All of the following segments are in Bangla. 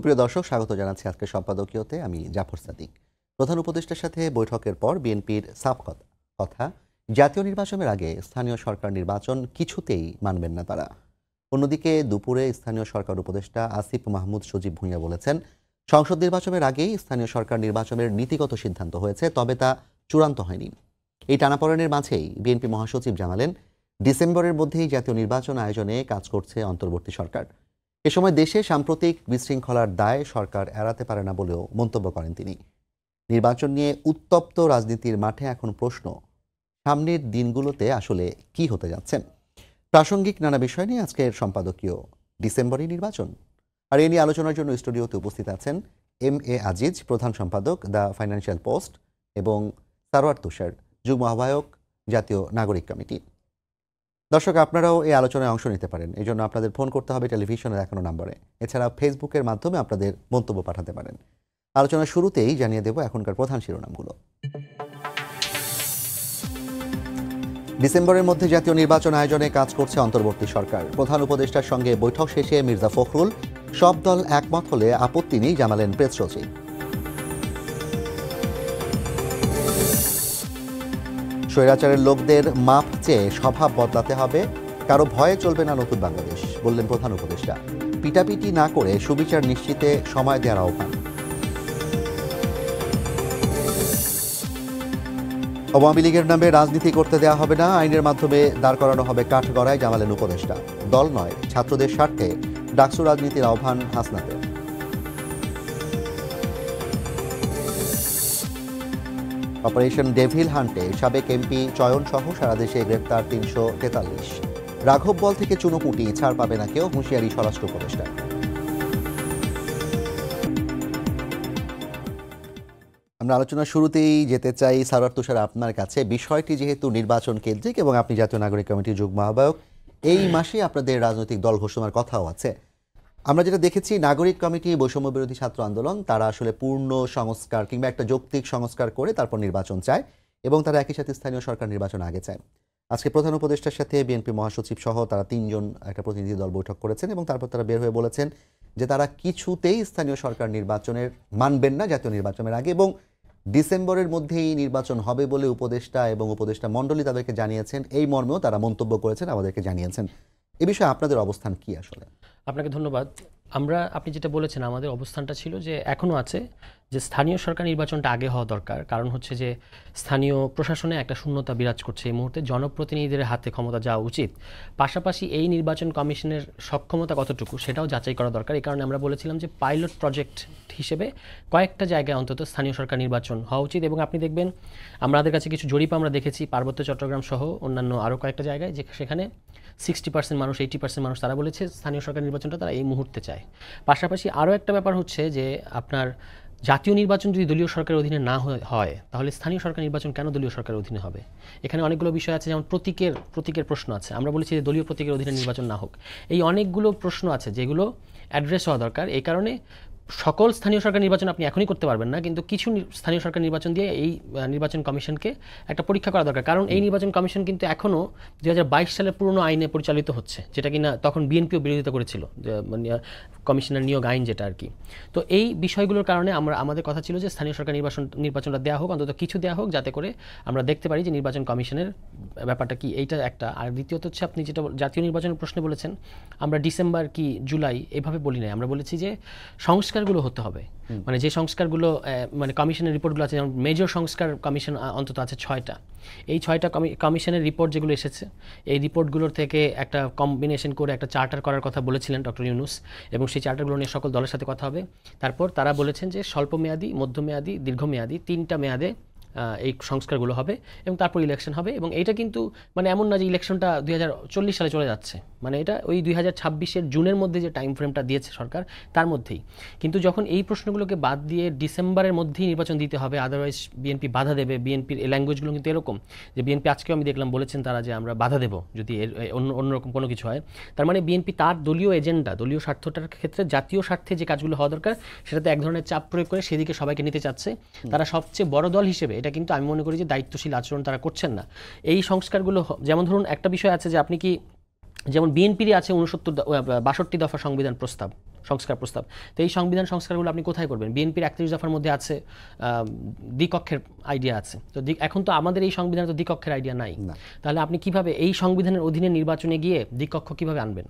সুপ্রিয় দর্শক, স্বাগত জানাচ্ছি আজকের সম্পাদকীয়তে। আমি জাফর সাদিক। প্রধান উপদেষ্টার সাথে বৈঠকের পর বিএনপির সাফ কথা, জাতীয় নির্বাচনের আগে স্থানীয় সরকার নির্বাচন কিছুতেই মানবেন না তারা। অন্যদিকে দুপুরে স্থানীয় সরকার উপদেষ্টা আসিফ মাহমুদ সজীব ভুঁইয়া বলেছেন, সংসদ নির্বাচনের আগেই স্থানীয় সরকার নির্বাচনের নীতিগত সিদ্ধান্ত হয়েছে, তবে তা চূড়ান্ত হয়নি। এই টানাপড়েনের মাঝেই বিএনপি মহাসচিব জানালেন, ডিসেম্বরের মধ্যেই জাতীয় নির্বাচন আয়োজনে কাজ করছে অন্তর্বর্তী সরকার। এ সময় দেশে সাম্প্রতিক বিশৃঙ্খলার দায় সরকার এড়াতে পারে না বলেও মন্তব্য করেন তিনি। নির্বাচন নিয়ে উত্তপ্ত রাজনীতির মাঠে এখন প্রশ্ন, সামনের দিনগুলোতে আসলে কি হতে যাচ্ছে। প্রাসঙ্গিক নানা বিষয় নিয়ে আজকের সম্পাদকীয় ডিসেম্বরে নির্বাচন। আর এ নিয়ে আলোচনার জন্য স্টুডিওতে উপস্থিত আছেন MA আজিজ, প্রধান সম্পাদক দ্য ফাইন্যান্সিয়াল পোস্ট, এবং সারোয়ার তুষার, যুগ্ম আহ্বায়ক, জাতীয় নাগরিক কমিটি। দর্শক, আপনারাও এই আলোচনায় অংশ নিতে পারেন। এই জন্য আপনাদের ফোন করতে হবে টেলিভিশনে দেখানো নম্বরে। এছাড়া ফেসবুকের মাধ্যমে আপনাদের মন্তব্য পাঠাতে পারেন। আলোচনার শুরুতেই জানিয়ে দেব এখনকার প্রধান শিরোনামগুলো। ডিসেম্বরের মধ্যে জাতীয় নির্বাচন আয়োজনে কাজ করছে অন্তর্বর্তী সরকার। প্রধান উপদেষ্টার সঙ্গে বৈঠক শেষে মির্জা ফখরুল, সব দল একমত হলে আপত্তি নেই জানালেন প্রেস সচিব। স্বৈরাচারের লোকদের মাপ চেয়ে স্বভাব বদলাতে হবে, কারো ভয়ে চলবে না নতুন বাংলাদেশ, বললেন প্রধান উপদেষ্টা। পিটাপিটি না করে সুবিচার নিশ্চিতে সময় দেওয়ার আহ্বান। আওয়ামী লীগের নামে রাজনীতি করতে দেওয়া হবে না, আইনের মাধ্যমে দাঁড় করানো হবে কাঠগড়ায়, জানালেন উপদেষ্টা। দল নয়, ছাত্রদের স্বার্থে ডাকসু রাজনীতির আহ্বান হাসনাতের। অপারেশন ডেভিল হান্টে সাবেক এমপি চয়ন সহ সারা দেশে গ্রেপ্তার ৩৪৩। রাঘব বল থেকে চুনোপুটি, ছাড় পাবে না কেউ, হুঁশিয়ারি স্বরাষ্ট্র উপদেষ্টা। আমরা আলোচনার শুরুতেই যেতে চাই সারোয়ার তুষার আপনার কাছে। বিষয়টি যেহেতু নির্বাচন কেন্দ্রিক এবং আপনি জাতীয় নাগরিক কমিটির যুগ্ম আহ্বায়ক, এই মাসে আপনাদের রাজনৈতিক দল ঘোষণার কথাও আছে। আমরা যেটা দেখেছি, নাগরিক কমিটি, বৈষম্য বিরোধী ছাত্র আন্দোলন, তারা আসলে পূর্ণ সংস্কার কিংবা একটা যৌক্তিক সংস্কার করে তারপর নির্বাচন চায়, এবং তারা একই সাথে স্থানীয় সরকার নির্বাচন আগে চায়। আজকে প্রধান উপদেষ্টার সাথে বিএনপি মহাসচিব সহ তারা 3 জন একটা প্রতিনিধি দল বৈঠক করেছেন, এবং তারপর তারা বের হয়ে বলেছেন যে তারা কিছুতেই স্থানীয় সরকার নির্বাচনের মানবেন না জাতীয় নির্বাচনের আগে, এবং ডিসেম্বরের মধ্যেই নির্বাচন হবে বলে উপদেষ্টা এবং উপদেষ্টা মণ্ডলী তাদেরকে জানিয়েছেন। এই মর্মেও তারা মন্তব্য করেছেন, আমাদেরকে জানিয়েছেন। এ বিষয়ে আপনাদের অবস্থান কি? আসলে আপনাকে ধন্যবাদ। আপনি যেটা বলেছেন, আমাদের অবস্থানটা ছিল যে এখনও আছে যে স্থানীয় সরকার নির্বাচনটা আগে হওয়া দরকার। কারণ হচ্ছে যে স্থানীয় প্রশাসনে একটা শূন্যতা বিরাজ করছে এই মুহূর্তে, জনপ্রতিনিধিদের হাতে ক্ষমতা যাওয়া উচিত। পাশাপাশি এই নির্বাচন কমিশনের সক্ষমতা কতটুকু সেটাও যাচাই করা দরকার। এই কারণে আমরা বলেছিলাম যে পাইলট প্রজেক্ট হিসেবে কয়েকটা জায়গায় অন্তত স্থানীয় সরকার নির্বাচন হওয়া উচিত। এবং আপনি দেখবেন, আমাদের কাছে কিছু জরিপ আমরা দেখেছি পার্বত্য চট্টগ্রাম সহ অন্যান্য আরও কয়েকটা জায়গায়, যে সেখানে 60% মানুষ, 80% মানুষ তারা বলেছে স্থানীয় সরকার নির্বাচনটা তারা এই মুহূর্তে চায়। পাশাপাশি আরও একটা ব্যাপার হচ্ছে যে আপনার জাতীয় নির্বাচন যদি দলীয় সরকারের অধীনে না হয়, তাহলে স্থানীয় সরকার নির্বাচন কেন দলীয় সরকারের অধীনে হবে? এখানে অনেকগুলো বিষয় আছে, যেমন প্রতীকের প্রশ্ন আছে। আমরা বলেছি যে দলীয় প্রতীকের অধীনে নির্বাচন না হোক। এই অনেকগুলো প্রশ্ন আছে যেগুলো অ্যাড্রেস হওয়া দরকার। এই কারণে সকল স্থানীয় সরকার নির্বাচন আপনি এখনই করতে পারবেন না, কিন্তু কিছু স্থানীয় সরকার নির্বাচন দিয়ে এই নির্বাচন কমিশনকে একটা পরীক্ষা করা দরকার। কারণ এই নির্বাচন কমিশন কিন্তু এখনও 2022 সালের পুরনো আইনে পরিচালিত হচ্ছে, যেটা কিনা তখন বিএনপিও বিরোধিতা করেছিল, কমিশনের নিয়োগ আইন যেটা আর কি। তো এই বিষয়গুলোর কারণে আমাদের কথা ছিল যে স্থানীয় সরকার নির্বাচনটা দেওয়া হোক, অন্তত কিছু দেওয়া হোক, যাতে করে আমরা দেখতে পারি যে নির্বাচন কমিশনের ব্যাপারটা কি। এইটা একটা। আর দ্বিতীয়ত হচ্ছে, আপনি যেটা জাতীয় নির্বাচনের প্রশ্নে বলেছেন, আমরা ডিসেম্বর কি জুলাই এভাবে বলি নাই। আমরা বলেছি যে সংস্কারগুলো হতে হবে, মানে যে সংস্কারগুলো মানে কমিশনের রিপোর্টগুলো আছে, যেমন মেজর সংস্কার কমিশন অন্তত আছে 6টা। এই 6টা কমিশনের রিপোর্ট যেগুলো এসেছে, এই রিপোর্টগুলোর থেকে একটা কম্বিনেশন করে একটা চার্টার করার কথা বলেছিলেন ডক্টর ইউনূস, এবং সেই চার্টারগুলো নিয়ে সকল দলের সাথে কথা হবে। তারপর তারা বলেছেন যে স্বল্পমেয়াদী, মধ্যমেয়াদী, দীর্ঘমেয়াদী 3টা মেয়াদে এই সংস্কারগুলো হবে, এবং তারপর ইলেকশন হবে। এবং এইটা কিন্তু মানে এমন না যে ইলেকশনটা 2040 সালে চলে যাচ্ছে, মানে এটা ওই 2026-এর জুনের মধ্যে যে টাইম ফ্রেমটা দিয়েছে সরকার, তার মধ্যেই। কিন্তু যখন এই প্রশ্নগুলোকে বাদ দিয়ে ডিসেম্বরের মধ্যেই নির্বাচন দিতে হবে, আদারওয়াইজ বিএনপি বাধা দেবে। বিএনপির এই ল্যাঙ্গুয়েজগুলো কিন্তু এরকম যে বিএনপি আজকেও আমি দেখলাম বলেছেন তারা যে আমরা বাধা দেব যদি অন্যরকম কোনো কিছু হয়। তার মানে বিএনপি তার দলীয় এজেন্ডা, দলীয় স্বার্থটার ক্ষেত্রে জাতীয় স্বার্থে যে কাজগুলো হওয়া দরকার সেটাতে এক ধরনের চাপ প্রয়োগ করে সেদিকে সবাইকে নিতে চাচ্ছে। তারা সবচেয়ে বড় দল হিসেবে এটা কিন্তু আমি মনে করি যে দায়িত্বশীল আচরণ তারা করছেন না। এই সংস্কারগুলো, যেমন ধরুন একটা বিষয় আছে যে আপনি কি, যেমন বিএনপিরই আছে 62 দফা সংবিধান প্রস্তাব, সংস্কার প্রস্তাব। তো এই সংবিধান সংস্কারগুলো আপনি কোথায় করবেন? বিএনপির 31 দফার মধ্যে আছে দ্বিকক্ষের আইডিয়া আছে। তো এখন তো আমাদের এই সংবিধানে তো দ্বিকক্ষের আইডিয়া নাই। না। তাহলে আপনি কিভাবে এই সংবিধানের অধীনে নির্বাচনে গিয়ে দ্বিকক্ষ কিভাবে আনবেন?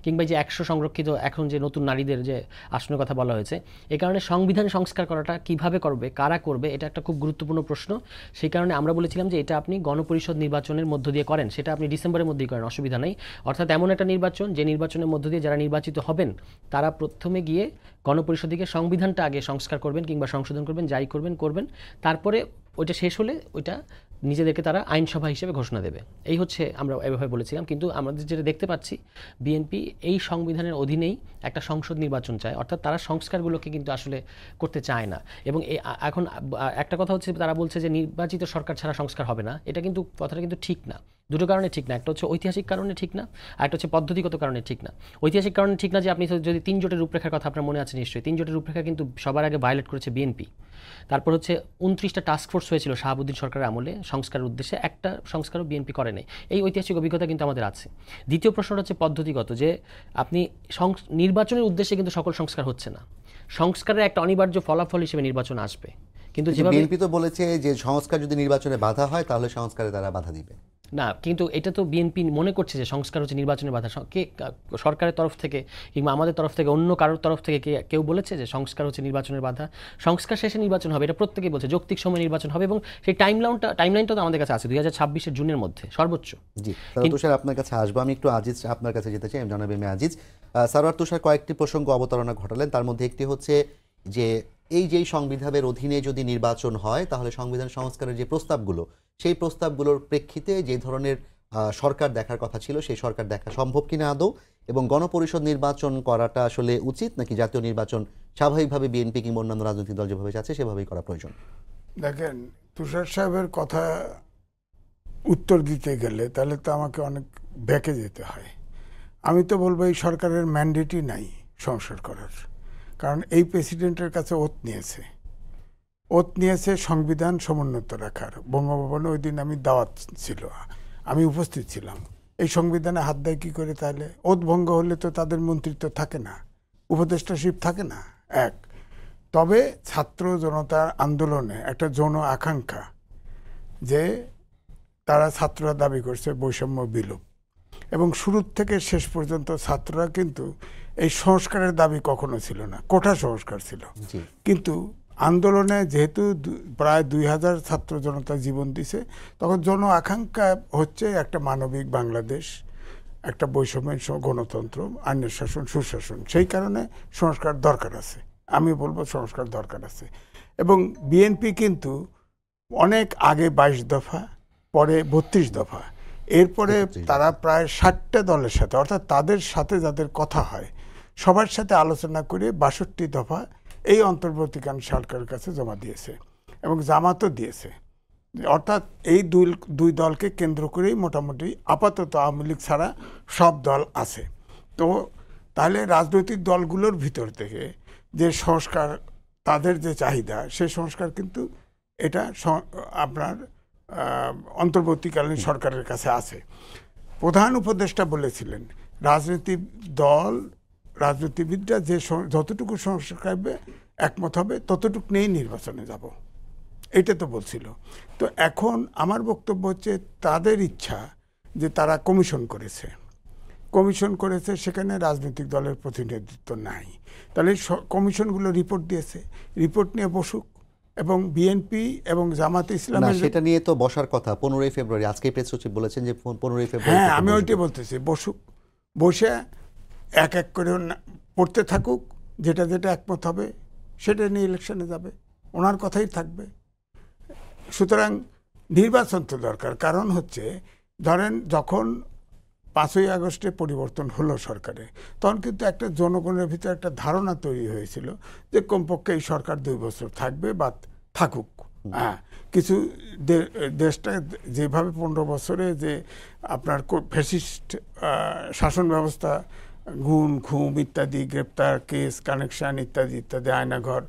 কিংবা যে 100 সংরক্ষিত এখন যে নতুন নারীদের যে আসনের কথা বলা হয়েছে, এই কারণে সংবিধান সংস্কার করাটা কিভাবে করবে, কারা করবে, এটা একটা খুব গুরুত্বপূর্ণ প্রশ্ন। সেই কারণে আমরা বলেছিলাম যে এটা আপনি গণপরিষদ নির্বাচনের মধ্য দিয়ে করেন, সেটা আপনি ডিসেম্বরের মধ্যেই করেন, অসুবিধা নেই। অর্থাৎ এমন একটা নির্বাচন যে নির্বাচনের মধ্য দিয়ে যারা নির্বাচিত হবেন তারা প্রথমে গিয়ে গণপরিষদকে সংবিধানটা আগে সংস্কার করবেন কিংবা সংশোধন করবেন, যাই করবেন, তারপরে ওইটা শেষ হলে ওইটা নিজেদেরকে তারা আইনসভা হিসেবে ঘোষণা দেবে। এই হচ্ছে আমরা এভাবে বলেছিলাম। কিন্তু আমাদের যেটা দেখতে পাচ্ছি, বিএনপি এই সংবিধানের অধীনেই একটা সংসদ নির্বাচন চায়, অর্থাৎ তারা সংস্কারগুলোকে কিন্তু আসলে করতে চায় না। এবং এখন একটা কথা হচ্ছে, তারা বলছে যে নির্বাচিত সরকার ছাড়া সংস্কার হবে না। এটা কিন্তু কথাটা কিন্তু ঠিক না। দুটো কারণে ঠিক না। একটা হচ্ছে ঐতিহাসিক কারণে ঠিক না, আর একটা হচ্ছে পদ্ধতিগত কারণে ঠিক না। ঐতিহাসিক কারণে ঠিক না যে আপনি যদি 3 জোটের রূপরেখার কথা আপনার মনে আছে নিশ্চয়ই, 3 জোটের রূপরেখা কিন্তু সবার আগে ভায়োলেট করেছে বিএনপি। তারপর হচ্ছে 29টা টাস্ক ফোর্স হয়েছিল শাহাবুদ্দিন সরকারের আমলে সংস্কারের উদ্দেশ্যে, একটা সংস্কারও বিএনপি করে নাই। এই ঐতিহাসিক অভিজ্ঞতা কিন্তু আমাদের আছে। দ্বিতীয় প্রশ্নটা হচ্ছে পদ্ধতিগত, যে আপনি নির্বাচনের উদ্দেশ্যে কিন্তু সকল সংস্কার হচ্ছে না। সংস্কারের একটা অনিবার্য ফলাফল হিসেবে নির্বাচন আসবে, কিন্তু যেভাবে বিএনপি তো বলেছে যে সংস্কার যদি নির্বাচনে বাধা হয় তাহলে সংস্কারে তারা বাধা দিবে না। কিন্তু এটা তো বিএনপি মনে করছে যে সংস্কার হচ্ছে নির্বাচনের বাধা। কে, সরকারের তরফ থেকে কিংবা আমাদের তরফ থেকে, অন্য কারোর তরফ থেকে কেউ বলেছে যে সংস্কার হচ্ছে নির্বাচনের বাধা? সংস্কার শেষে নির্বাচন হবে, এটা প্রত্যেকেই বলছে। যৌক্তিক সময় নির্বাচন হবে এবং সেই টাইমলাইনটা তো আমাদের কাছে আছে 2026-এর জুনের মধ্যে সর্বোচ্চ। জি, তুষার আপনার কাছে আসবো। আমি একটু আজিজ আপনার কাছে যেতে চাই, জনাব এম এ আজিজ। সারোয়ার তুষার কয়েকটি প্রসঙ্গ অবতারণা ঘটালেন, তার মধ্যে একটি হচ্ছে যে যেই সংবিধানের অধীনে যদি নির্বাচন হয় তাহলে সংবিধান সংস্কারের যে প্রস্তাবগুলো, সেই প্রস্তাবগুলোর প্রেক্ষিতে যে ধরনের সরকার দেখার কথা ছিল সেই সরকার দেখা সম্ভব কিনা আদৌ, এবং গণপরিষদ নির্বাচন করাটা আসলে উচিত নাকি জাতীয় নির্বাচন স্বাভাবিকভাবে বিএনপি কিংবা অন্যান্য রাজনৈতিক দল যেভাবে চাচ্ছে সেভাবেই করা প্রয়োজন? দেখেন, তুষার সাহেবের কথা উত্তর দিতে গেলে তাহলে তো আমাকে অনেক ব্যাকে যেতে হয়। আমি তো বলবো এই সরকারের ম্যান্ডেটই নাই সংস্কার করার। কারণ এই প্রেসিডেন্টের কাছে ওত নিয়েছে সংবিধান সমুন্নত রাখার। বঙ্গভবনে ওই দিন আমি দাওয়াত ছিল, আমি উপস্থিত ছিলাম। এই সংবিধানে হাত দেয় কী করে? তাহলে ওত ভঙ্গ হলে তো তাদের মন্ত্রিত্ব থাকে না, উপদেষ্টাশিপ থাকে না। এক, তবে ছাত্র জনতার আন্দোলনে একটা জন আকাঙ্ক্ষা যে তারা ছাত্ররা দাবি করছে বৈষম্য বিলোপ, এবং শুরুর থেকে শেষ পর্যন্ত ছাত্ররা কিন্তু এই সংস্কারের দাবি কখনো ছিল না, কোটা সংস্কার ছিল। কিন্তু আন্দোলনে যেহেতু প্রায় 2000 ছাত্র জনতা জীবন দিছে, তখন জন আকাঙ্ক্ষা হচ্ছে একটা মানবিক বাংলাদেশ, একটা বৈষম্যের গণতন্ত্র, আইনের শাসন, সুশাসন। সেই কারণে সংস্কার দরকার আছে, আমি বলবো সংস্কার দরকার আছে। এবং বিএনপি কিন্তু অনেক আগে 22 দফা, পরে 32 দফা, এরপরে তারা প্রায় 60টা দলের সাথে, অর্থাৎ তাদের সাথে যাদের কথা হয় সবার সাথে আলোচনা করে 62 দফা এই অন্তর্বর্তীকালীন সরকারের কাছে জমা দিয়েছে, এবং জামাতও দিয়েছে। অর্থাৎ এই দুই দলকে কেন্দ্র করেই মোটামুটি আপাতত আওয়ামী লীগ ছাড়া সব দল আছে। তো তাহলে রাজনৈতিক দলগুলোর ভিতর থেকে যে সংস্কার, তাদের যে চাহিদা, সেই সংস্কার কিন্তু এটা আপনার অন্তর্বর্তীকালীন সরকারের কাছে আছে। প্রধান উপদেষ্টা বলেছিলেন রাজনীতিবিদরা যে যতটুকু সংস্কার একমত হবে ততটুকু নিয়েই নির্বাচনে যাব, এটা তো বলছিল। তো এখন আমার বক্তব্য হচ্ছে তাদের ইচ্ছা যে তারা কমিশন করেছে, সেখানে রাজনৈতিক দলের প্রতিনিধিত্ব নাই। তাহলে কমিশনগুলো রিপোর্ট দিয়েছে, রিপোর্ট নিয়ে বসুক, এবং বিএনপি এবং জামাতে ইসলামের সেটা নিয়ে তো বসার কথা 15ই ফেব্রুয়ারি। আজকে প্রেস সচিব বলেছেন যে 15ই ফেব্রুয়ারি। হ্যাঁ, আমি ওইটাই বলতেছি, বসে এক এক করে পড়তে থাকুক, যেটা একমত হবে সেটা নিয়ে ইলেকশনে যাবে, ওনার কথাই থাকবে। সুতরাং নির্বাচন তো দরকার। কারণ হচ্ছে ধরেন যখন 5ই আগস্টে পরিবর্তন হলো সরকারে, তখন কিন্তু একটা জনগণের ভিতরে একটা ধারণা তৈরি হয়েছিল যে কমপক্ষে এই সরকার 2 বছর থাকবে বা থাকুক। হ্যাঁ, কিছু দেশটা যেভাবে 15 বছরে যে আপনার ফ্যাসিস্ট শাসন ব্যবস্থা, গুম খুম ইত্যাদি, গ্রেপ্তার, কেস, কানেকশন ইত্যাদি ইত্যাদি, আয়নাঘর।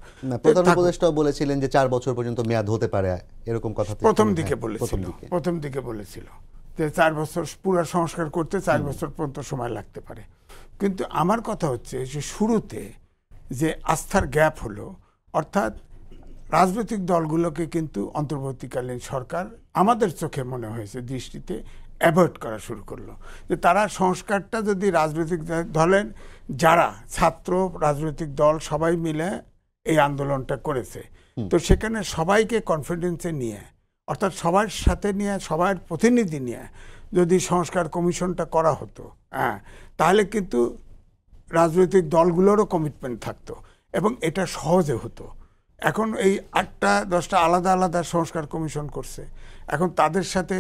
প্রধান উপদেষ্টাও বলেছিলেন যে 4 বছর পর্যন্ত মেয়াদ হতে পারে, এরকম কথা প্রথম দিকে বলেছিল যে 4 বছর পুরো সংস্কার করতে 4 বছর পর্যন্ত সময় লাগতে পারে। কিন্তু আমার কথা হচ্ছে যে শুরুতে যে আস্থার গ্যাপ হলো, অর্থাৎ রাজনৈতিক দলগুলোকে কিন্তু অন্তর্বর্তীকালীন সরকার আমাদের চোখে মনে হয়েছে দৃষ্টিতে অ্যাভয়েড করা শুরু করলো, যে তারা সংস্কারটা যদি রাজনৈতিক দলের যারা ছাত্র রাজনৈতিক দল সবাই মিলে এই আন্দোলনটা করেছে, তো সেখানে সবাইকে কনফিডেন্সে নিয়ে, অর্থাৎ সবার সাথে নিয়ে সবার প্রতিনিধি নিয়ে যদি সংস্কার কমিশনটা করা হতো, তাহলে কিন্তু রাজনৈতিক দলগুলোরও কমিটমেন্ট থাকতো এবং এটা সহজে হতো। এখন এই 8টা 10টা আলাদা আলাদা সংস্কার কমিশন করছে, এখন তাদের সাথে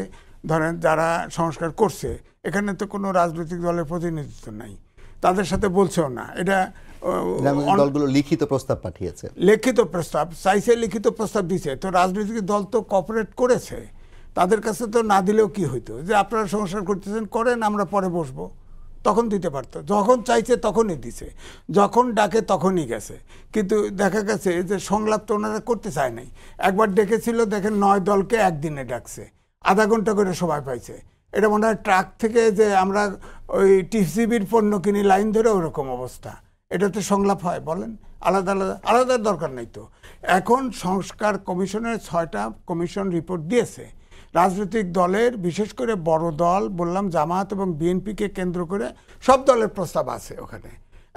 ধরেন যারা সংস্কার করছে এখানে তো কোনো রাজনৈতিক দলের প্রতিনিধিত্ব নাই, তাদের সাথে বলছেও না। এটা দলগুলো লিখিত প্রস্তাব পাঠিয়েছে, লিখিত প্রস্তাব চাইছে, লিখিত প্রস্তাব দিছে, তো রাজনৈতিক দল তো কোঅপারেট করেছে, তাদের কাছে তো না দিলেও কি হইতো, যে আপনারা সংস্কার করতেছেন করেন, আমরা পরে বসবো, তখন দিতে পারতো। যখন চাইছে তখনই দিছে, যখন ডাকে তখনই গেছে। কিন্তু দেখা গেছে যে সংলাপ তো ওনারা করতে চায় নাই। একবার ডেকেছিল, দেখেন 9 দলকে একদিনে ডাকছে, আধা ঘন্টা করে সময় পাইছে। এটা মনে হয় ট্রাক থেকে যে আমরা ওই টিসিবির পণ্য কিনি লাইন ধরে ওরকম অবস্থা। এটাতে সংলাপ হয় বলেন? আলাদা আলাদা আলাদার দরকার নাই তো। এখন সংস্কার কমিশনের 6টা কমিশন রিপোর্ট দিয়েছে। রাজনৈতিক দলের বিশেষ করে বড় দল বললাম জামায়াত এবং বিএনপিকে কেন্দ্র করে সব দলের প্রস্তাব আছে ওখানে।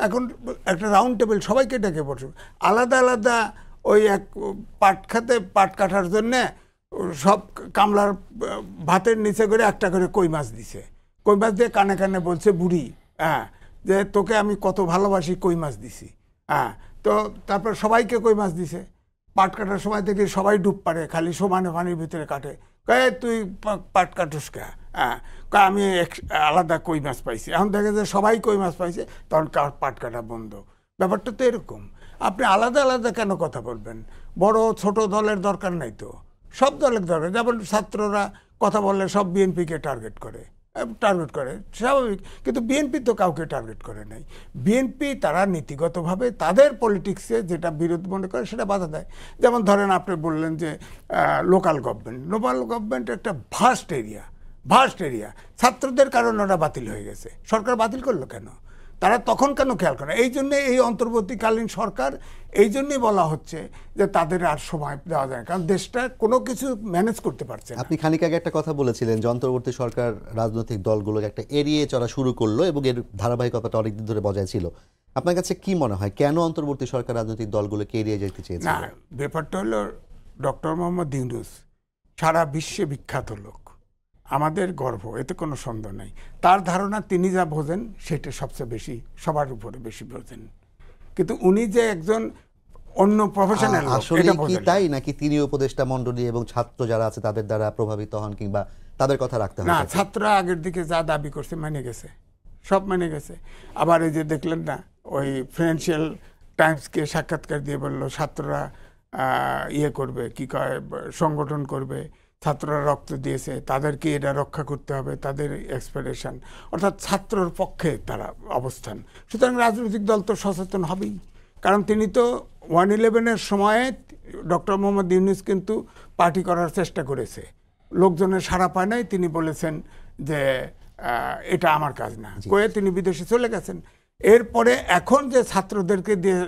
এখন একটা রাউন্ড টেবিল সবাইকে ডেকে বসে, আলাদা আলাদা ওই এক পাট খাতে পাট কাটার জন্যে সব কামলার ভাতের নিচে করে একটা করে কই মাছ দিছে, কই মাছ দিয়ে কানে কানে বলছে বুড়ি, যে তোকে আমি কত ভালোবাসি, কই মাছ দিছি। তো তারপর সবাইকে কই মাছ দিছে। পাট কাটার সময় থেকে সবাই ডুব পারে, খালি সমানে পানির ভিতরে কাটে। তুই পাট কাটুস কে? আমি আলাদা কই মাছ পাইছি। এখন দেখা যায় সবাই কই মাছ পাইছে, তখন পাট কাটা বন্ধ। ব্যাপারটা তো এরকম। আপনি আলাদা আলাদা কেন কথা বলবেন? বড় ছোট দলের দরকার নাই তো, সব দলের দরকার। যেমন ছাত্ররা কথা বললে সব বিএনপিকে টার্গেট করে স্বাভাবিক, কিন্তু বিএনপি তো কাউকে টার্গেট করে নাই। বিএনপি তারা নীতিগতভাবে তাদের পলিটিক্সে যেটা বিরোধ মনে করে সেটা বাধা দেয়। যেমন ধরেন আপনি বললেন যে লোকাল গভর্নমেন্ট একটা ভাস্ট এরিয়া, ছাত্রদের কারণে ওরা বাতিল হয়ে গেছে। সরকার বাতিল করলো কেন? তারা তখন কেন খেয়াল করে? এই জন্য এই অন্তর্বর্তীকালীন সরকার, এই জন্যই বলা হচ্ছে যে তাদের আর সময় দেওয়া যায়, কারণ দেশটা কোনো কিছু ম্যানেজ করতে পারছে না। আপনি খানিক আগে একটা কথা বলেছিলেন যে অন্তর্বর্তী সরকার রাজনৈতিক দলগুলোকে একটা এড়িয়ে চলা শুরু করলো এবং এর ধারাবাহিকতাটা অনেকদিন ধরে বজায় ছিল। আপনার কাছে কি মনে হয় কেন অন্তর্বর্তী সরকার রাজনৈতিক দলগুলোকে এড়িয়ে যেতে চেয়েছে? না, ব্যাপারটা হলো ডক্টর মোহাম্মদ ইউনূস সারা বিশ্বে বিখ্যাত লোক, আমাদের গর্ব, এতে কোনো সন্দেহ নাই। তার ধারণা তিনি যা বোঝেন সেটা সবচেয়ে বেশি, সবার উপরে বেশি বোঝেন। কিন্তু উনি যে একজন অন্য প্রফেশনাল, আসলে কি তাই নাকি তিনি উপদেষ্টা মণ্ডলী এবং ছাত্র যারা আছে তাদের দ্বারা প্রভাবিত হন কিংবা তাদের কথা রাখতে হয়? না, ছাত্ররা আগের দিকে যা দাবি করছে মানে গেছে, সব মানে গেছে। আবার এই যে দেখলেন না, ওই ফিনান্সিয়াল টাইমসকে সাক্ষাৎকার দিয়ে বললো ছাত্ররা ইয়ে করবে, কি কয়, সংগঠন করবে, ছাত্ররা রক্ত দিয়েছে, তাদেরকে এটা রক্ষা করতে হবে, তাদের এক্সপেকটেশন, অর্থাৎ ছাত্রর পক্ষে তারা অবস্থান। সুতরাং রাজনৈতিক দল তো সচেতন হবেই, কারণ তিনি তো 1/11-এর সময়ে ডক্টর মোহাম্মদ ইউনূস কিন্তু পার্টি করার চেষ্টা করেছে, লোকজনের সাড়া পায় নাই, তিনি বলেছেন যে এটা আমার কাজ না, কয়ে তিনি বিদেশে চলে গেছেন। এরপরে এখন যে ছাত্রদেরকে দিয়ে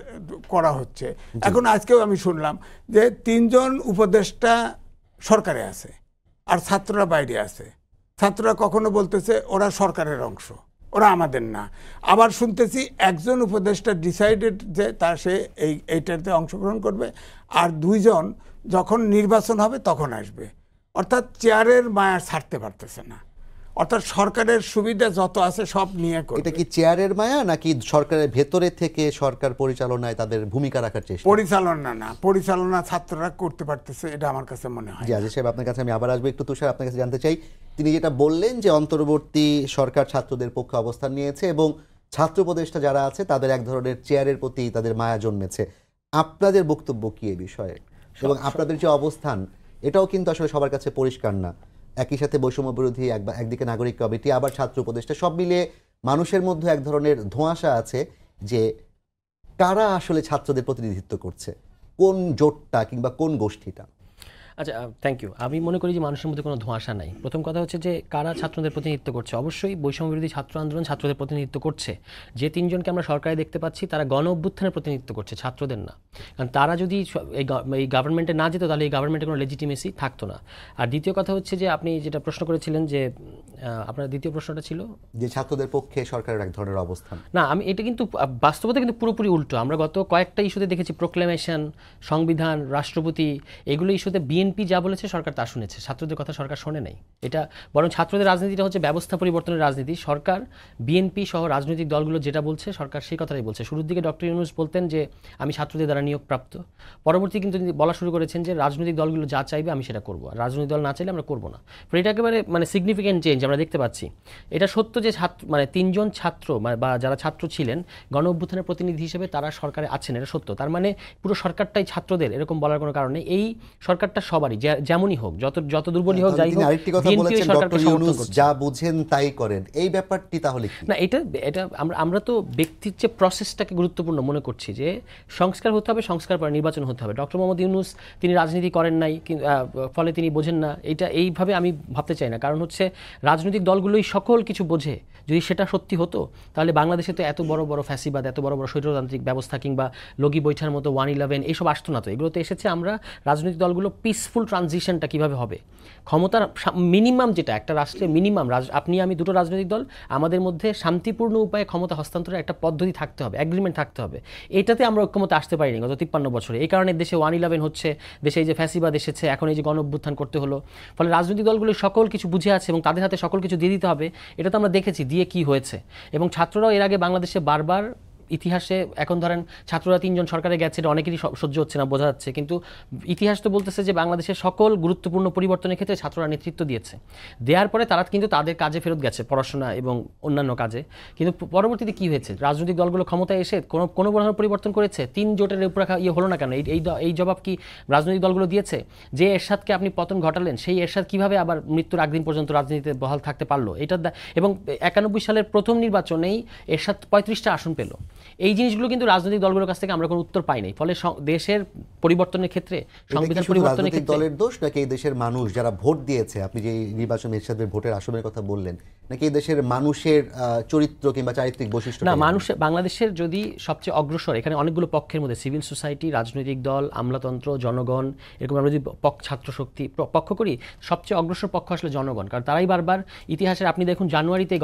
করা হচ্ছে, এখন আজকেও আমি শুনলাম যে 3 জন উপদেষ্টা সরকারে আছে আর ছাত্ররা বাইরে আছে। ছাত্ররা কখনো বলতেছে ওরা সরকারের অংশ, ওরা আমাদের না। আবার শুনতেছি একজন উপদেষ্টা ডিসাইডেড যে সে এইটাতে অংশগ্রহণ করবে, আর 2 জন যখন নির্বাচন হবে তখন আসবে। অর্থাৎ চেয়ারের মায়া ছাড়তে পারতেছে না, অর্থাৎ সরকারের সুবিধা যত আছে সব নিয়ে করবে। এটা কি চেয়ারের মায়া নাকি সরকারের ভেতরে থেকে সরকার পরিচালনায় তাদের ভূমিকা রাখার চেষ্টা? পরিচালনা ছাত্ররা করতে পারতেছে, এটা আমার কাছে মনে হয়। জি আজিজ সাহেব, আপনার কাছে আমি আবার আসবো একটু। তুষার, আপনার কাছে জানতে চাই, তিনি যেটা বললেন যে অন্তর্বর্তী সরকার ছাত্রদের পক্ষে অবস্থান নিয়েছে এবং ছাত্র উপদেষ্টা যারা আছে তাদের এক ধরনের চেয়ারের প্রতি তাদের মায়া জন্মেছে, আপনাদের বক্তব্য কি এই বিষয়ে? এবং আপনাদের যে অবস্থান এটাও কিন্তু আসলে সবার কাছে পরিষ্কার না। একই সাথে বৈষম্য বিরোধী একদিকে নাগরিক কমিটি, আবার ছাত্র উপদেষ্টা, সব মিলিয়ে মানুষের মধ্যে এক ধরনের ধোঁয়াশা আছে যে কারা আসলে ছাত্রদের প্রতিনিধিত্ব করছে, কোন জোটটা কিংবা কোন গোষ্ঠীটা? আচ্ছা, থ্যাংক ইউ। আমি মনে করি যে মানুষের মধ্যে কোনো ধোঁয়াশা নাই। প্রথম কথা হচ্ছে যে কারা ছাত্রদের প্রতিনিধিত্ব করছে। অবশ্যই বৈষম্য বিরোধী ছাত্র আন্দোলন ছাত্রদের প্রতিনিধিত্ব করছে। যে তিনজনকে আমরা সরকারে দেখতে পাচ্ছি তারা গণ অভ্যুত্থানের প্রতিনিধিত্ব করছে, ছাত্রদের না। কারণ তারা যদি এই গভর্নমেন্টে না যেত তাহলে এই গভর্নমেন্টের কোনো লেজিটিমেসি থাকতো না। আর দ্বিতীয় কথা হচ্ছে যে আপনি যেটা প্রশ্ন করেছিলেন যে আপনার দ্বিতীয় প্রশ্নটা ছিল যে ছাত্রদের পক্ষে সরকারের এক ধরনের অবস্থান। না, আমি এটা কিন্তু বাস্তবতা কিন্তু পুরোপুরি উল্টো। আমরা গত কয়েকটা ইস্যুতে দেখেছি প্রোক্লেমেশন, সংবিধান, রাষ্ট্রপতি, এগুলো ইস্যুতে বিএনপি যা বলেছে সরকার তা শুনেছে, ছাত্রদের কথা সরকার শোনে নাই। এটা বরং ছাত্রদের রাজনীতিটা হচ্ছে ব্যবস্থা পরিবর্তনের রাজনীতি। সরকার বিএনপি সহ রাজনৈতিক দলগুলো যেটা বলছে সরকার সেই কথাই বলছে। শুরুর দিকে ডক্টর ইউনূস বলতেন যে আমি ছাত্রদের দ্বারা নিয়োগপ্রাপ্ত, পরবর্তী কিন্তু তিনি বলা শুরু করেছেন যে রাজনৈতিক দলগুলো যা চাইবে আমি সেটা করবো, আর রাজনৈতিক দল না চাইলে আমরা করবো না। এটা একেবারে সিগনিফিক্যান্ট চেঞ্জ আমরা দেখতে পাচ্ছি। এটা সত্য যে তিনজন ছাত্র বা যারা ছাত্র ছিলেন গণ অভ্যুত্থানের প্রতিনিধি হিসেবে তারা সরকারে আছেন, এটা সত্য। তার মানে পুরো সরকারটাই ছাত্রদের এরকম বলার কোনো কারণ নেই। এই সরকারটা সবারই, যেমনই হোক, যত দুর্বলই হোক, যাই হোক, আরেকটি কথা বলেছেন ডক্টর ইউনূস যা বুঝেন তাই করেন, এই ব্যাপারটি তাহলে কি? না, এটা আমরা তো ব্যক্তির যে প্রসেসটাকে গুরুত্বপূর্ণ মনে করছি যে সংস্কার হতে হবে, সংস্কার পরে নির্বাচন হতে হবে। ডক্টর মোহাম্মদ ইউনূস তিনি রাজনীতি করেন নাই, ফলে তিনি বোঝেন না, এটা এইভাবে আমি ভাবতে চাই না। কারণ হচ্ছে রাজনৈতিক দলগুলোই সকল কিছু বোঝে। যদি সেটা সত্যি হতো তাহলে বাংলাদেশে তো এত বড় বড় ফ্যাসিবাদ, এত বড় বড় স্বৈরতান্ত্রিক ব্যবস্থা কিংবা লগি বৈঠার মতো 111 এইসব আসতো না। তো এগুলো তো এসেছে আমরা রাজনৈতিক দলগুলো পিসফুল ট্রানজিশনটা কীভাবে হবে, ক্ষমতার মিনিমাম যেটা একটা রাষ্ট্রে মিনিমাম, আপনি আমি দুটো রাজনৈতিক দল, আমাদের মধ্যে শান্তিপূর্ণ উপায়ে ক্ষমতা হস্তান্তরের একটা পদ্ধতি থাকতে হবে, অ্যাগ্রিমেন্ট থাকতে হবে। এটাতে আমরা ঐক্যমতে আসতে পারিনি গত 53 বছরে। এই কারণে দেশে 111 হচ্ছে, দেশে এই যে ফ্যাসিবাদ এসেছে, এখন এই যে গণ অভ্যুত্থান করতে হলো। ফলে রাজনৈতিক দলগুলো সকল কিছু বুঝে আছে এবং তাদের হাতে সকল কিছু দিয়ে দিতে হবে। এটা তো আমরা দেখেছি দিয়ে কি হয়েছে। এবং ছাত্ররাও এর আগে বাংলাদেশে বারবার ইতিহাসে, এখন ধরেন ছাত্ররা 3 জন সরকারে গেছে, এটা অনেকেরই সহ্য হচ্ছে না, বোঝা যাচ্ছে, কিন্তু ইতিহাস তো বলতেছে যে বাংলাদেশের সকল গুরুত্বপূর্ণ পরিবর্তনের ক্ষেত্রে ছাত্ররা নেতৃত্ব দিয়েছে। দেওয়ার পরে তারা কিন্তু তাদের কাজে ফেরত গেছে, পড়াশোনা এবং অন্যান্য কাজে। কিন্তু পরবর্তীতে কি হয়েছে, রাজনৈতিক দলগুলো ক্ষমতায় এসে কোনো ধরনের পরিবর্তন করেছে? 3 জোটের উপর হলো না কেন? এই জবাব কি রাজনৈতিক দলগুলো দিয়েছে? যে এরশাদকে আপনি পতন ঘটালেন, সেই এরশাদ কিভাবে আবার মৃত্যুর আগদিন পর্যন্ত রাজনীতিতে বহাল থাকতে পারলো? এবং 91 সালের প্রথম নির্বাচনেই এরশাদ 35টা আসন পেল। এই জিনিসগুলো কিন্তু রাজনৈতিক দলগুলোর কাছ থেকে আমরা কোনো উত্তর পাই নাই। ফলে দেশের পরিবর্তনের ক্ষেত্রে, সংবিধান পরিবর্তনের ক্ষেত্রে দলের দোষ নাকি এই দেশের মানুষ যারা ভোট দিয়েছে? আপনি যে নির্বাচনে এরশাদের ভোটের আসনের কথা বললেন, নাকি এই দেশের মানুষের চরিত্র কিংবা চারিত্রিক বৈশিষ্ট্য? না, বাংলাদেশের যদি সবচেয়ে অগ্রসর, এখানে অনেকগুলো পক্ষের মধ্যে সিভিল সোসাইটি, রাজনৈতিক দল, আমলাতন্ত্র, জনগণ, এরকম আমরা যদি ছাত্র শক্তি পক্ষ করি, সবচেয়ে অগ্রসর পক্ষ আসলে জনগণ। কারণ তারাই বারবার ইতিহাসের, আপনি দেখুন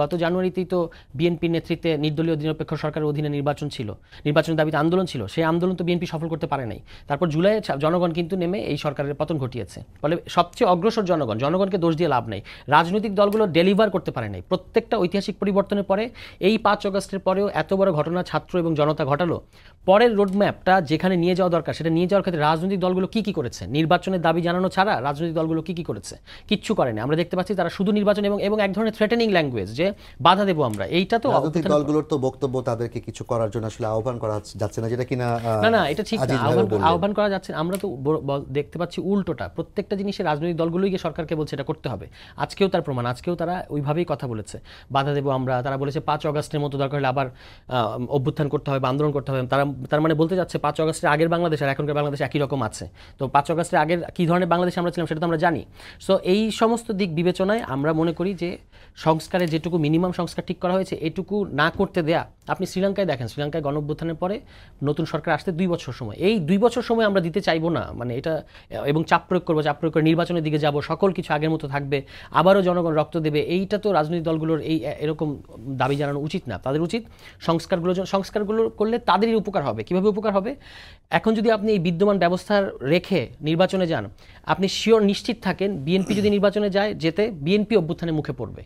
গত জানুয়ারিতেই তো বিএনপির নেতৃত্বে নির্দলীয় নিরপেক্ষ সরকারের অধীনে নির্বাচনের দাবিতে আন্দোলন ছিল। সেই আন্দোলন তো বিএনপি সফল করতে পারে নাই। তারপর জুলাইয়ে জনগণ কিন্তু নেমে এই সরকারের পতন ঘটিয়েছে। ফলে সবচেয়ে অগ্রসর জনগণকে দোষ দিয়ে লাভ নেই। রাজনৈতিক দলগুলো ডেলিভার করতে পারে নাই। প্রত্যেকটা ঐতিহাসিক পরিবর্তনের পরে, এই 5 আগস্টের পরেও এত বড় ঘটনা ছাত্র এবং জনতা ঘটালো। পরের রোডম্যাপটা যেখানে নিয়ে যাওয়া দরকার, সেটা নিয়ে যাওয়ার ক্ষেত্রে রাজনৈতিক দলগুলো কি করেছে? নির্বাচনের দাবি জানানো ছাড়া রাজনৈতিক দলগুলো কি করেছে? কিচ্ছু করেনি। আমরা দেখতে পাচ্ছি তারা শুধু নির্বাচন এবং এক ধরনের থ্রেটেনিং ল্যাঙ্গুয়েজ, যে বাধা দেবো আমরা। এইটা তো রাজনৈতিক দলগুলোর তো বক্তব্য তাদেরকে কিছু করার জন্য আসলে আহ্বান করা যাচ্ছে না, যেটা কিনা না, এটা ঠিক না। আহ্বান করা যাচ্ছে। আমরা তো দেখতে পাচ্ছি উল্টোটা। প্রত্যেকটা জিনিসে রাজনৈতিক দলগুলোই গিয়ে সরকারকে বলছে এটা করতে হবে। আজকেও তার প্রমাণ, আজকেও তারা ওইভাবেই কথা বলেছে, বাধা দেবো আমরা। তারা বলেছে 5 আগস্টের মতো দরকার হলে আবার অভ্যুত্থান করতে হবে, আন্দোলন করতে হবে। তার মানে বলতে যাচ্ছে 5 আগস্টের আগের বাংলাদেশ আর এখনকার বাংলাদেশ একই রকম আছে। তো 5 আগস্টের আগের কী ধরনের বাংলাদেশ আমরা ছিলাম সেটা তো আমরা জানি। সো এই সমস্ত দিক বিবেচনায় আমরা মনে করি যে সংস্কারে যেটুকু মিনিমাম সংস্কার ঠিক করা হয়েছে, এটুকু না করতে দেয়া। আপনি শ্রীলঙ্কায় দেখেন, শ্রীলঙ্কায় গণ অভ্যুত্থানের পরে নতুন সরকার আসতে 2 বছর সময়। এই 2 বছর সময় আমরা দিতে চাইবো না, এটা, এবং চাপ প্রয়োগ করে নির্বাচনের দিকে যাব, সকল কিছু আগের মতো থাকবে, আবারও জনগণ রক্ত দেবে। এইটা তো রাজনৈতিক দলগুলোর এরকম দাবি জানানো উচিত না। তাদের উচিত সংস্কারগুলো করলে তাদেরই উপকার হবে। কিভাবে উপকার হবে? এখন যদি আপনি এই বিদ্যমান ব্যবস্থার রেখে নির্বাচনে যান, আপনি নিশ্চিত থাকেন বিএনপি যদি নির্বাচনে যেতে বিএনপি অভ্যুত্থানের মুখে পড়বে।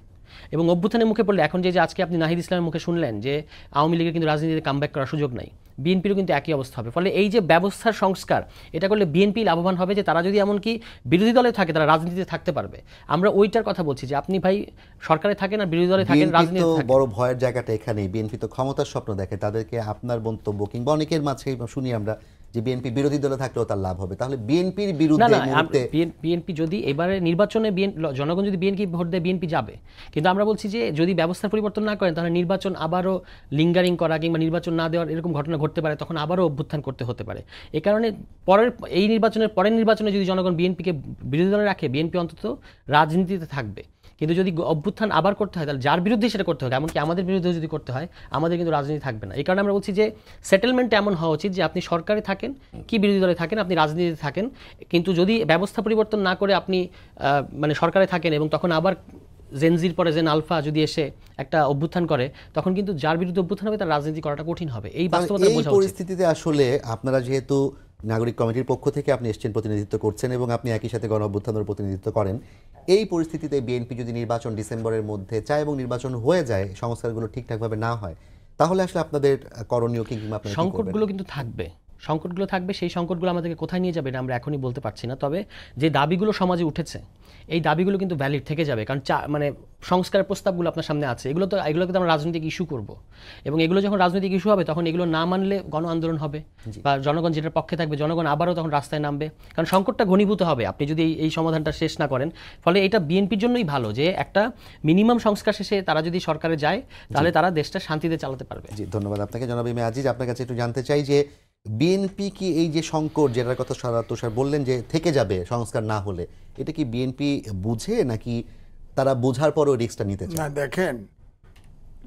এবং অভ্যুত্থানের মুখে পড়লে এখন যে আজকে আপনি নাহিদ ইসলামের মুখে শুনলেন যে আওয়ামী লীগের কিন্তু রাজনীতিতে কামব্যাক করার সুযোগ নাই, বিএনপিরও কিন্তু একই অবস্থা হবে। ফলে এই যে ব্যবস্থার সংস্কার, এটা করলে বিএনপি লাভবান হবে, যে তারা যদি এমনকি বিরোধী দলে থাকে তারা রাজনীতিতে থাকতে পারবে। আমরা ওইটার কথা বলছি যে আপনি ভাই সরকারে থাকেন আর বিরোধী দলে থাকেন, রাজনীতিতে থাকেন। বড় ভয়ের জায়গাটা এখানেই। বিএনপি তো ক্ষমতার স্বপ্ন দেখে। তাদেরকে আপনার মন্তব্য কিংবা অনেকের মাঝে শুনি আমরা যে বিএনপি বিরোধী দলে থাকলেও তার লাভ হবে, তাহলে বিএনপির না বিরুদ্ধে না এই মুহূর্তে বিএনপি যদি এবারে নির্বাচনে জনগণ যদি বিএনপি ভোট দেয় বিএনপি যাবে, কিন্তু আমরা বলছি যে যদি ব্যবস্থার পরিবর্তন না করেন তাহলে নির্বাচন আবারও লিঙ্গারিং করা কিংবা নির্বাচন না দেওয়ার এরকম ঘটনা ঘটতে পারে, তখন আবারও অভ্যুত্থান করতে হতে পারে। এই কারণে এই পরের নির্বাচনে যদি জনগণ বিএনপিকে বিরোধী দলে রাখে, বিএনপি অন্তত রাজনীতিতে থাকবে। কিন্তু যদি অভ্যুত্থান আবার করতে হয় তাহলে যার বিরুদ্ধে সেটা করতে হবে, এমনকি আমাদের বিরুদ্ধে যদি করতে হয় আমাদের কিন্তু রাজনীতি থাকবে না। এই কারণে আমরা বলছি যে সেটেলমেন্ট এমন হওয়া উচিত যে আপনি সরকারে থাকেন কি বিরোধী দলে থাকেন, আপনি রাজনীতিতে থাকেন, কিন্তু যদি ব্যবস্থা পরিবর্তন না করে আপনি মানে সরকারে থাকেন এবং তখন আবার জেনজির পরে জেন আলফা যদি এসে একটা অভ্যুত্থান করে, তখন কিন্তু যার বিরুদ্ধে অভ্যুত্থান হবে তার রাজনীতি করাটা কঠিন হবে। এই বাস্তবতা বোঝা উচিত। পরিস্থিতিতে আসলে আপনারা যেহেতু নাগরিক কমিটির পক্ষ থেকে আপনি এসছেন, প্রতিনিধিত্ব করছেন এবং আপনি একই সাথে গণ অভ্যুত্থানের প্রতিনিধিত্ব করেন, এই পরিস্থিতিতে বিএনপি যদি নির্বাচন ডিসেম্বরের মধ্যে চায় এবং নির্বাচন হয়ে যায়, সংস্কারগুলো ঠিকঠাকভাবে না হয়, তাহলে আসলে আপনাদের করণীয় কি কিংবা আপনারা কি করবেন? সংকটগুলো কিন্তু থাকবে, সংকটগুলো থাকবে। সেই সংকটগুলো আমাদেরকে কোথায় নিয়ে যাবে এটা আমরা এখনই বলতে পারছি না। তবে যে দাবিগুলো সমাজে উঠেছে এই দাবিগুলো কিন্তু ভ্যালিড থেকে যাবে, কারণ মানে সংস্কারের প্রস্তাবগুলো আপনার সামনে আছে, এগুলোকে তো আমরা রাজনৈতিক ইস্যু করব, এবং এগুলো যখন রাজনৈতিক ইস্যু হবে তখন এগুলো না মানলে গণ আন্দোলন হবে বা জনগণ যেটার পক্ষে থাকবে জনগণ আবারও তখন রাস্তায় নামবে, কারণ সংকটটা ঘনীভূত হবে আপনি যদি এই সমাধানটা শেষ না করেন। ফলে এটা বিএনপির জন্যই ভালো যে একটা মিনিমাম সংস্কার শেষে তারা যদি সরকারে যায় তাহলে তারা দেশটা শান্তিতে চালাতে পারবে। জি, ধন্যবাদ আপনাকে জনাব ইমে আজিজ। আপনার কাছে একটু জানতে চাই যে বিএনপি কি এই যে সংকট যেটার কথা তুষার বললেন যে থেকে যাবে সংস্কার না হলে, এটা কি বিএনপি বুঝে নাকি তারা বোঝার পরও রিস্কটা নিতে চায়? না, দেখেন,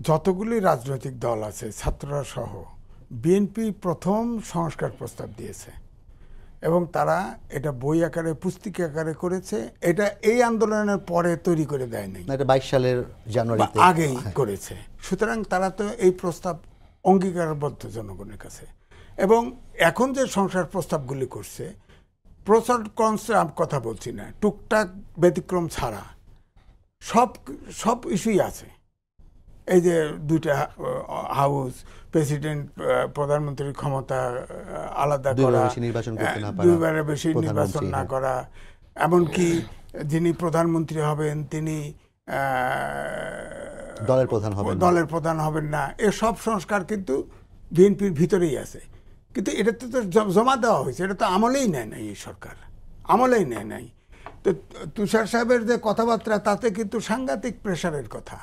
যতগুলি রাজনৈতিক দল আছে ছাত্ররা সহ বিএনপি প্রথম সংস্কার প্রস্তাব দিয়েছে এবং তারা এটা বই আকারে পুস্তিকা আকারে করেছে। এটা এই আন্দোলনের পরে তৈরি করে দেয় নাই, এটা 22 সালের জানুয়ারিতে আগেই করেছে। সুতরাং তারা তো এই প্রস্তাব অঙ্গীকারবদ্ধ জনগণের কাছে। এবং এখন যে সংস্কার প্রস্তাবগুলি করছে, প্রচার কনসেপ্ট কথা বলছি না, টুকটাক ব্যতিক্রম ছাড়া সব ইস্যুই আছে। এই যে দুইটা হাউস, প্রেসিডেন্ট প্রধানমন্ত্রীর ক্ষমতা আলাদা করা, দুইবারের বেশি নির্বাচন না করা, এমনকি যিনি প্রধানমন্ত্রী হবেন তিনি দলের প্রধান হবেন না, এসব সংস্কার কিন্তু বিএনপির ভিতরেই আছে। কিন্তু এটা তো জমা দেওয়া হয়েছে, এটা তো আমলেই নেয় নাই, এই সরকার আমলেই নেয় নাই। তো তুষার সাহেবের যে কথাবার্তা তাতে কিন্তু সাংঘাতিক প্রেশারের কথা।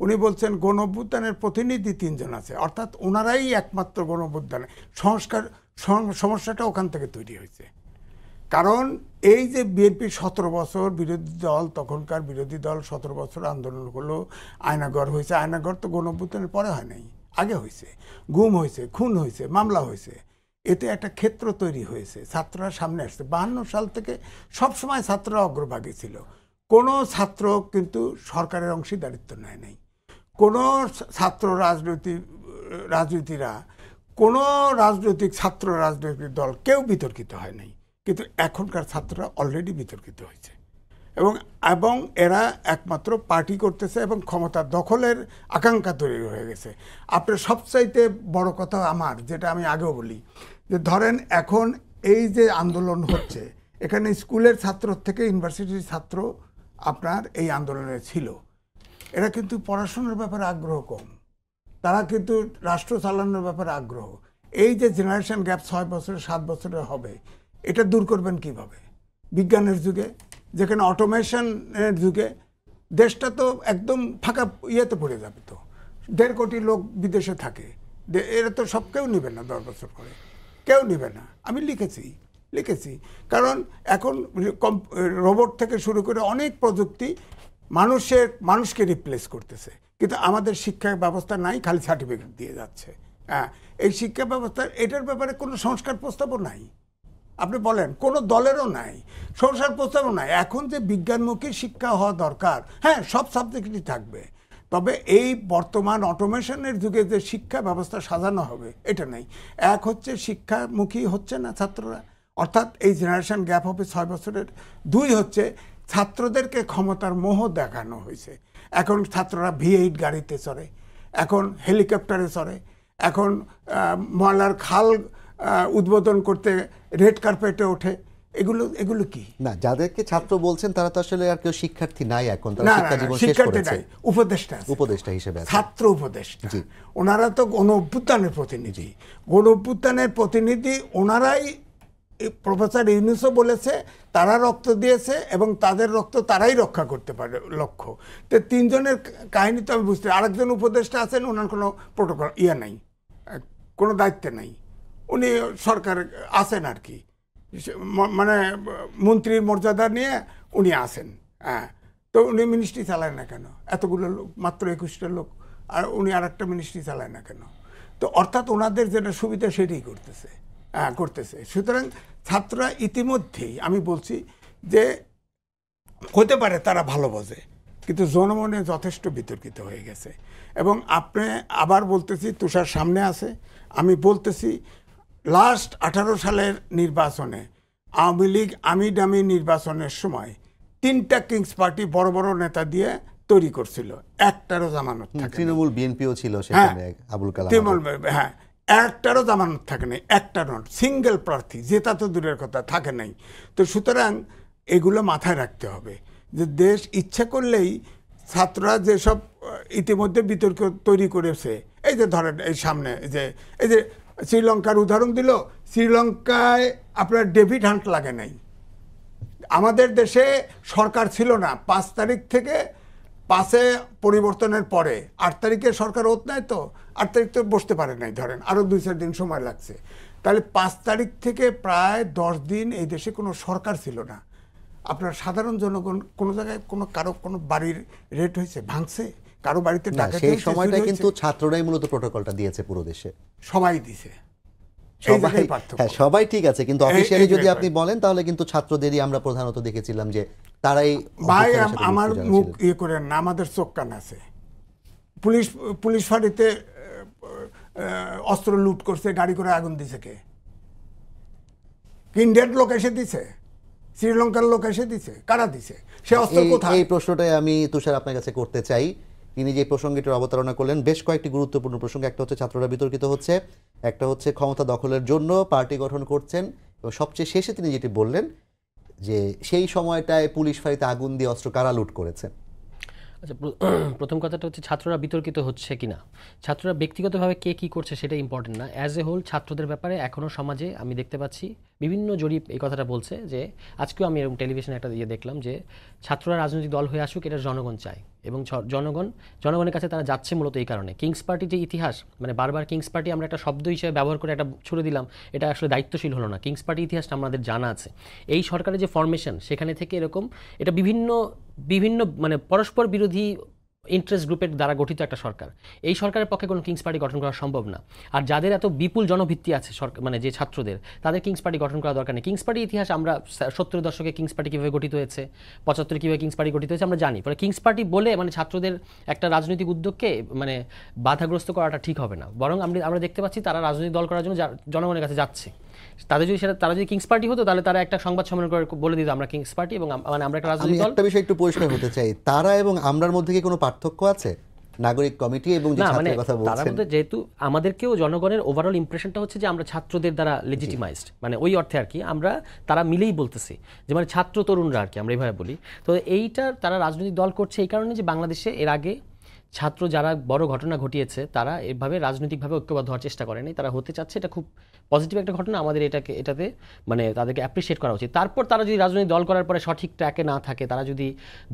উনি বলছেন গণ অভ্যুত্থানের প্রতিনিধি 3 জন আছে, অর্থাৎ ওনারাই একমাত্র গণ অভ্যুত্থানে সংস্কার সমস্যাটা ওখান থেকে তৈরি হয়েছে। কারণ এই যে বিএনপি 17 বছর বিরোধী দল, তখনকার বিরোধী দল 17 বছর আন্দোলন করলো, আয়নাঘর হয়েছে। আয়নাঘর তো গণ অভ্যুত্থানের পরে হয় নাই, আগে হয়েছে। গুম হয়েছে, খুন হয়েছে, মামলা হয়েছে, এতে একটা ক্ষেত্র তৈরি হয়েছে। ছাত্ররা সামনে আসছে। 52 সাল থেকে সবসময় ছাত্ররা অগ্রভাগে ছিল। কোনো ছাত্র কিন্তু সরকারের অংশীদারিত্ব নেয় নাই। কোনো ছাত্র রাজনীতিরা, কোনো ছাত্র রাজনৈতিক দল কেউ বিতর্কিত হয় নাই। কিন্তু এখনকার ছাত্ররা অলরেডি বিতর্কিত হয়েছে এবং এরা একমাত্র পার্টি করতেছে এবং ক্ষমতা দখলের আকাঙ্ক্ষা তৈরি হয়ে গেছে। আপনার সবচাইতে বড় কথা আমার, যেটা আমি আগেও বলি, যে ধরেন এখন এই যে আন্দোলন হচ্ছে, এখানে স্কুলের ছাত্র থেকে ইউনিভার্সিটির ছাত্র আপনার এই আন্দোলনে ছিল। এরা কিন্তু পড়াশোনার ব্যাপারে আগ্রহ কম, তারা কিন্তু রাষ্ট্র চালানোর ব্যাপারে আগ্রহ। এই যে জেনারেশন গ্যাপ 6 বছরে 7 বছরে হবে, এটা দূর করবেন কিভাবে? বিজ্ঞানের যুগে, যেখানে অটোমেশনের যুগে দেশটা তো একদম ফাঁকা ইয়েতে পড়ে যাবে। তো 1.5 কোটি লোক বিদেশে থাকে, এরা তো সব কেউ নেবে না, 10 বছর পরে কেউ নেবে না। আমি লিখেছি কারণ এখন রোবট থেকে শুরু করে অনেক প্রযুক্তি মানুষকে রিপ্লেস করতেছে, কিন্তু আমাদের শিক্ষা ব্যবস্থা নাই, খালি সার্টিফিকেট দিয়ে যাচ্ছে। হ্যাঁ, এই শিক্ষা ব্যবস্থা, এটার ব্যাপারে কোনো সংস্কার প্রস্তাবও নাই। আপনি বলেন, কোনো দলেরও নাই, সংস্কার প্রস্তাবও নাই। এখন যে বিজ্ঞানমুখী শিক্ষা হওয়া দরকার, হ্যাঁ, সব সাবজেক্টই থাকবে, তবে এই বর্তমান অটোমেশনের যুগে যে শিক্ষা ব্যবস্থা সাজানো হবে, এটা নেই। এক হচ্ছে শিক্ষামুখী হচ্ছে না ছাত্ররা, অর্থাৎ এই জেনারেশন গ্যাপ হবে 6 বছরের। 2 হচ্ছে ছাত্রদেরকে ক্ষমতার মোহ দেখানো হয়েছে। এখন ছাত্ররা V8 গাড়িতে চড়ে, এখন হেলিকপ্টারে চড়ে, এখন ময়লার খাল উদ্বোধন করতে রেড কার্পেটে ওঠে। এগুলো এগুলো কি? না, যাদেরকে ছাত্র বলছেন তারা তো আসলে আর কেউ শিক্ষার্থী নাই এখন, তারা না শিক্ষা জীবন শেষ শিক্ষার্থী করেছে। নাই, উপদেষ্টা আছে। উপদেষ্টা হিসেবে আছে। ছাত্র উপদেষ্টা, জি। ওনারা তো গণ অভ্যুত্থানের প্রতিনিধি। গণ অভ্যুত্থানের প্রতিনিধি ওনারাই, প্রফেসর ইউনূসও বলেছে তারা রক্ত দিয়েছে এবং তাদের রক্ত তারাই রক্ষা করতে পারে লক্ষ্য। তো তিনজনের কাহিনী তো আমি বুঝতে, আরেকজন উপদেষ্টা আছেন, ওনার কোনো প্রোটোকল নাই, কোনো দায়িত্বে নাই, উনি সরকার আছেন আর কি, মানে মন্ত্রীর মর্যাদা নিয়ে উনি আছেন। হ্যাঁ, তো উনি মিনিস্ট্রি চালায় না কেন? এতগুলো লোক, মাত্র 21টা লোক, আর উনি আর একটা মিনিস্ট্রি চালায় না কেন? তো অর্থাৎ ওনাদের যেটা সুবিধা সেটাই করতেছে। সুতরাং ছাত্ররা ইতিমধ্যেই, আমি বলছি যে হতে পারে তারা ভালো বোঝে, কিন্তু জনমনে যথেষ্ট বিতর্কিত হয়ে গেছে। এবং আপনি আবার বলতেছি, তুষার সামনে আছে, আমি বলতেছি লাস্ট 18 সালের নির্বাচনে আওয়ামী লীগ আমি ডামি নির্বাচনের সময় 3টা কিংস পার্টি বড় বড় নেতা দিয়ে তৈরি করছিল, একটারও জামানত থাকে। তৃণমূল বিএনপিও ছিল সেখানে, আবুল কালাম। হ্যাঁ, একটারও জামানত থাকে নাই, একটা নট, সিঙ্গেল প্রার্থী, যেটা তো দূরের কথা, থাকে নাই। তো সুতরাং এগুলো মাথায় রাখতে হবে যে দেশ ইচ্ছা করলেই ছাত্ররা যেসব ইতিমধ্যে বিতর্ক তৈরি করেছে, এই যে ধরেন এই সামনে এই যে শ্রীলঙ্কার উদাহরণ দিল, শ্রীলঙ্কায় আপনার ডেভিড হান্ট লাগে নাই। আমাদের দেশে সরকার ছিল না 5 তারিখ থেকে, 5-এ পরিবর্তনের পরে 8 তারিখে সরকার ওত নাই, তো 8 তারিখ তো বসতে পারে নাই, ধরেন আরও 2-4 দিন সময় লাগছে। তাহলে 5 তারিখ থেকে প্রায় 10 দিন এই দেশে কোনো সরকার ছিল না। আপনার সাধারণ জনগণ কোনো জায়গায় কারো কোনো বাড়ির রেট হয়েছে, ভাঙছে, কারো বাড়িতে ডাকাতি সেই হয়েছে, সময়টা চুরি কিন্তু হয়েছে? ছাত্ররাই মূলত প্রোটোকলটা দিয়েছে পুরো দেশে। সবাই দিছে, এই সবাই, জায়গায় পার্থক্য। হ্যাঁ সবাই ঠিক আছে, কিন্তু অফিশিয়ালি যদি জায়গায় আপনি বলেন তাহলে কিন্তু ছাত্রদেরই আমরা প্রধানত দেখেছিলাম যে তারাই ভাই অভ্যুত্থানের সাথে আমার যুক্ত যারা মুখ ছিলেন। করেন না, আমাদের চোখ কান আছে। পুলিশ ফাঁড়িতে অস্ত্র লুট করছে, গাড়ি করে আগুন দিছে কে? ইন্ডিয়ার লোক এসে দিছে? শ্রীলঙ্কার লোক এসে দিছে? কারা দিছে? সে অস্ত্র কোথায়? এই প্রশ্নটাই আমি তুষার আপনার কাছে করতে চাই। তিনি যে প্রসঙ্গটির অবতারণা করলেন, বেশ কয়েকটি গুরুত্বপূর্ণ প্রসঙ্গ। একটা হচ্ছে ছাত্ররা বিতর্কিত হচ্ছে, একটা হচ্ছে ক্ষমতা দখলের জন্য পার্টি গঠন করছেন, এবং সবচেয়ে শেষে তিনি যেটি বললেন যে সেই সময়টায় পুলিশ ফাঁড়িতে আগুন দিয়ে অস্ত্র কারা লুট করেছে। আচ্ছা, প্রথম কথাটা হচ্ছে ছাত্ররা বিতর্কিত হচ্ছে কিনা। ছাত্ররা ব্যক্তিগতভাবে কে কী করছে সেটা ইম্পর্টেন্ট না, অ্যাজ এ হোল ছাত্রদের ব্যাপারে এখনও সমাজে আমি দেখতে পাচ্ছি বিভিন্ন জরিপ এই কথাটা বলছে যে, আজকেও আমি এরকম টেলিভিশনে একটা দেখলাম যে ছাত্ররা রাজনৈতিক দল হয়ে আসুক, এটা জনগণ চায়, এবং জনগণের কাছে তারা যাচ্ছে মূলত এই কারণে। কিংস পার্টি যে ইতিহাস, মানে বারবার কিংস পার্টি আমরা একটা শব্দ হিসেবে ব্যবহার করে একটা ছুড়ে দিলাম, এটা আসলে দায়িত্বশীল হলো না। কিংস পার্টি ইতিহাসটা আমাদের জানা আছে। এই সরকারের যে ফরমেশন, সেখানে থেকে এরকম এটা বিভিন্ন মানে পরস্পর বিরোধী ইন্টারেস্ট গ্রুপের দ্বারা গঠিত একটা সরকার। এই সরকারের পক্ষে কোনো কিংস পার্টি গঠন করা সম্ভব না। আর যাদের এত বিপুল জনভিত্তি আছে সরকার, মানে যে ছাত্রদের, তাদের কিংস পার্টি গঠন করা দরকার নেই। কিংস পার্টি ইতিহাস আমরা 70-এর দশকে কিংস পার্টি কীভাবে গঠিত হয়েছে, 75-এ কীভাবে কিংস পার্টি গঠিত হয়েছে আমরা জানি। ফলে কিংস পার্টি বলে মানে ছাত্রদের একটা রাজনৈতিক উদ্যোগকে মানে বাধাগ্রস্ত করাটা ঠিক হবে না। বরং আমরা দেখতে পাচ্ছি তারা রাজনৈতিক দল করার জন্য জনগণের কাছে যাচ্ছে। তারা যদি কিংস পার্টি হতো, তাহলে তারা একটা সংবাদ সম্মেলন করে বলে দিত আমরা কিংস পার্টি, এবং মানে আমরা একটা রাজনৈতিক দল। একটা বিষয় একটু পরিষ্কার হতে চাই, তারা এবং আমরার মধ্যে কি কোনো পার্থক্য আছে? নাগরিক কমিটি এবং যে ছাত্রের কথা তারা বলছেন, বলতে, যেহেতু আমাদেরকেও জনগণের ওভারঅল ইমপ্রেশনটা হচ্ছে যে আমরা ছাত্রদের দ্বারা লেজিটিমাইজড, মানে ওই অর্থে আর কি, তারা মিলেই বলতেছি যে মানে ছাত্র তরুণরা আর কি, আমরা এইভাবে বলি। তো এইটার তারা রাজনৈতিক দল করছে এই কারণে যে বাংলাদেশে এর আগে ছাত্র যারা বড় ঘটনা ঘটিয়েছে তারা এভাবে রাজনৈতিকভাবে ঐক্যবদ্ধ হওয়ার চেষ্টা করেনি, তারা হতে চাচ্ছে। এটা খুব পজিটিভ একটা ঘটনা, আমাদের এটাতে মানে তাদেরকে অ্যাপ্রিসিয়েট করা উচিত। তারপর তারা যদি রাজনৈতিক দল করার পরে সঠিক ট্র্যাকে না থাকে, তারা যদি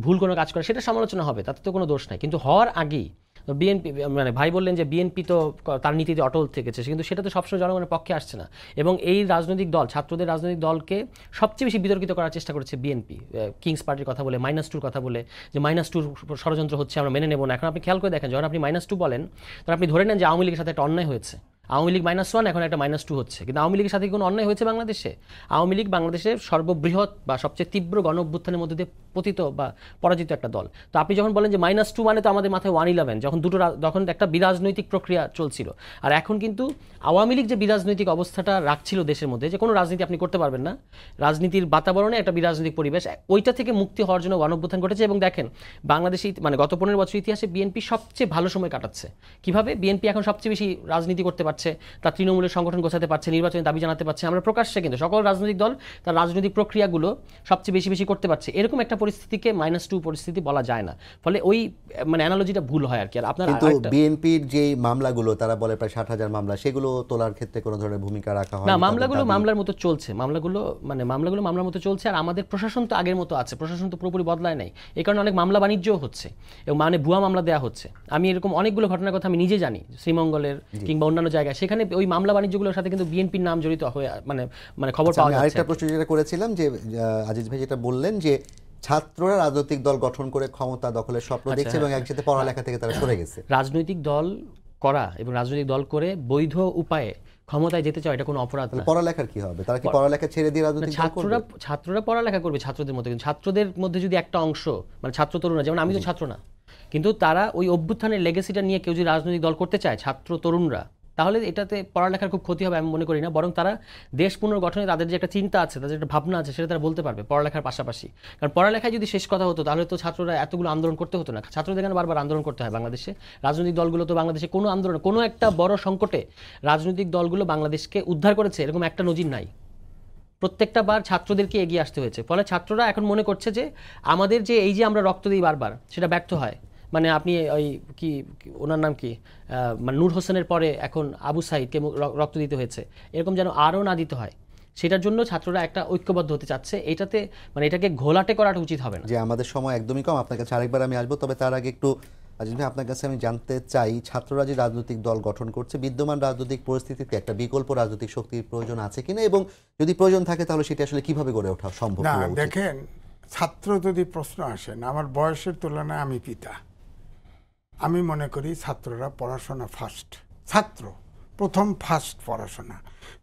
ভুল কোনো কাজ করে, সেটা সমালোচনা হবে, তাতে তো কোনো দোষ নাই। কিন্তু হওয়ার আগেই বিএনপি, মানে ভাই বললেন যে বিএনপি তো তার নীতিতে অটল থেকেছে, কিন্তু সেটা তো সবসময় জনগণের পক্ষে আসছে না। এবং এই রাজনৈতিক দল, ছাত্রদের রাজনৈতিক দলকে সবচেয়ে বেশি বিতর্কিত করার চেষ্টা করেছে বিএনপি, কিংস পার্টির কথা বলে, -2 কথা বলে, যে -2 ষড়যন্ত্র হচ্ছে, আমরা মেনে নেব না। এখন আপনি খেয়াল করে দেখেন, যখন আপনি -2 বলেন, তখন আপনি ধরে নেন যে আওয়ামী লীগের সাথে একটা অন্যায় হয়েছে। আওয়ামী লীগ -1, এখন একটা -2 হচ্ছে, কিন্তু আওয়ামী লীগের সাথে কোনো অন্যায় হয়েছে বাংলাদেশে? আওয়ামী লীগ বাংলাদেশের সর্ববৃহৎ বা সবচেয়ে তীব্র গণ অভ্যুত্থানের মধ্যে দিয়ে পতিত বা পরাজিত একটা দল। তো আপনি যখন বলেন যে -2 মানে তো আমাদের মাথায় 111, যখন যখন একটা বিরাজনৈতিক প্রক্রিয়া চলছিল। আর এখন কিন্তু আওয়ামী লীগ যে বিরাজনৈতিক অবস্থাটা রাখছিল দেশের মধ্যে, যে কোনো রাজনীতি আপনি করতে পারবেন না, রাজনীতির বাতাবরণে একটা বিরাজনৈতিক পরিবেশ, ওইটা থেকে মুক্তি হওয়ার জন্য গণঅভ্যুত্থান ঘটেছে। এবং দেখেন বাংলাদেশে মানে গত 15 বছর ইতিহাসে বিএনপি সবচেয়ে ভালো সময় কাটাচ্ছে। কিভাবে? বিএনপি এখন সবচেয়ে বেশি রাজনীতি করতে পারছে, তার তৃণমূলের সংগঠন গোছাতে পারছে, নির্বাচনের দাবি জানাতে পারছে। আমরা প্রকাশ্যে কিন্তু সকল রাজনৈতিক দল তার রাজনৈতিক প্রক্রিয়াগুলো সবচেয়ে বেশি করতে পারছে। এরকম একটা পরিস্থিতিকে -2 পরিস্থিতি বলা যায় না। ফলে ওই মানে অ্যানালজিটা ভুল হয় আর কি। আর আপনার কিন্তু বিএনপির যে মামলাগুলো তারা বলে প্রায় 60,000 মামলা, সেগুলো তোলার ক্ষেত্রে কোনো ধরনের ভূমিকা রাখা হয় না? মামলাগুলো মামলার মতো চলছে, মামলাগুলো মামলার মতো চলছে। আর আমাদের প্রশাসন তো আগের মতো আছে, প্রশাসন তো পুরোপুরি বদলায় নাই। এই কারণে অনেক মামলা বাণিজ্যও হচ্ছে এবং মানে ভুয়া মামলা দেওয়া হচ্ছে। আমি এরকম অনেকগুলো ঘটনার কথা আমি নিজে জানি, শ্রীমঙ্গলের কিংবা অন্যান্য জায়গায়, সেখানে ওই মামলা বাণিজ্যগুলোর সাথে কিন্তু বিএনপির নাম জড়িত হয়ে মানে খবর পাওয়া যাচ্ছে। আরেকটা প্রশ্ন যেটা করেছিলাম যে আজিজ ভাই যেটা বললেন যে ছাত্ররা রাজনৈতিক দল গঠন করে ক্ষমতা দখলের স্বপ্ন দেখছে এবং একসাথে পড়ালেখা থেকে তারা সরে গেছে। রাজনৈতিক দল করা এবং রাজনৈতিক দল করে বৈধ উপায়ে ক্ষমতায় যেতে চাও, এটা কোনো অপরাধ না। পড়ালেখার কি হবে? তারা কি পড়ালেখা ছেড়ে দিয়ে রাজনৈতিক দল করবে? ছাত্ররা পড়ালেখা করবে ছাত্রদের মধ্যে, কিন্তু ছাত্রদের মধ্যে যদি একটা অংশ মানে ছাত্র তরুণরা, যেমন আমি তো ছাত্র না, কিন্তু তারা ওই অভ্যুত্থানের লেগেসিটা নিয়ে কেউ যদি রাজনৈতিক দল করতে চায়, ছাত্র তরুণরা, তাহলে এটাতে পড়ালেখার খুব ক্ষতি হবে আমি মনে করি না। বরং তারা দেশ পুনর্গঠনে তাদের যে একটা চিন্তা আছে, তাদের একটা ভাবনা আছে, সেটা তারা বলতে পারবে পড়ালেখার পাশাপাশি। কারণ পড়ালেখায় যদি শেষ কথা হতো তাহলে তো ছাত্ররা এতগুলো আন্দোলন করতে হতো না। ছাত্রদের কেন বারবার আন্দোলন করতে হয় বাংলাদেশে? রাজনৈতিক দলগুলো তো বাংলাদেশে কোনো আন্দোলন, কোনো একটা বড় সংকটে রাজনৈতিক দলগুলো বাংলাদেশকে উদ্ধার করেছে এরকম একটা নজির নাই। প্রত্যেকটা বার ছাত্রদেরকে এগিয়ে আসতে হয়েছে। ফলে ছাত্ররা এখন মনে করছে যে আমাদের যে এই যে আমরা রক্ত দিই বারবার, সেটা ব্যর্থ হয়। মানে আপনি ওই কি ওনার নাম কি, মানে নূর হোসেনের পরে এখন আবু সাইদকে রক্ত দিতে হয়েছে, এরকম যেন আরও না দিতে হয়, সেটার জন্য ছাত্ররা একটা ঐক্যবদ্ধ হতে চাচ্ছে। এটাতে মানে এটাকে ঘোলাটে করাটা উচিত হবে না। যে আমাদের সময় একদমই কম, আপনার কাছে আরেকবার আমি আসবো, তবে তার আগে একটু আজিজ ভাই আপনার কাছে আমি জানতে চাই, ছাত্ররা যে রাজনৈতিক দল গঠন করছে, বিদ্যমান রাজনৈতিক পরিস্থিতিতে একটা বিকল্প রাজনৈতিক শক্তির প্রয়োজন আছে কিনা, এবং যদি প্রয়োজন থাকে তাহলে সেটা আসলে কিভাবে গড়ে ওঠা সম্ভব? না দেখেন, ছাত্র যদি প্রশ্ন আসেন, আমার বয়সের তুলনায় আমি পিতা, আমি মনে করি ছাত্ররা পড়াশোনা ফার্স্ট। ছাত্র প্রথম ফার্স্ট পড়াশোনা।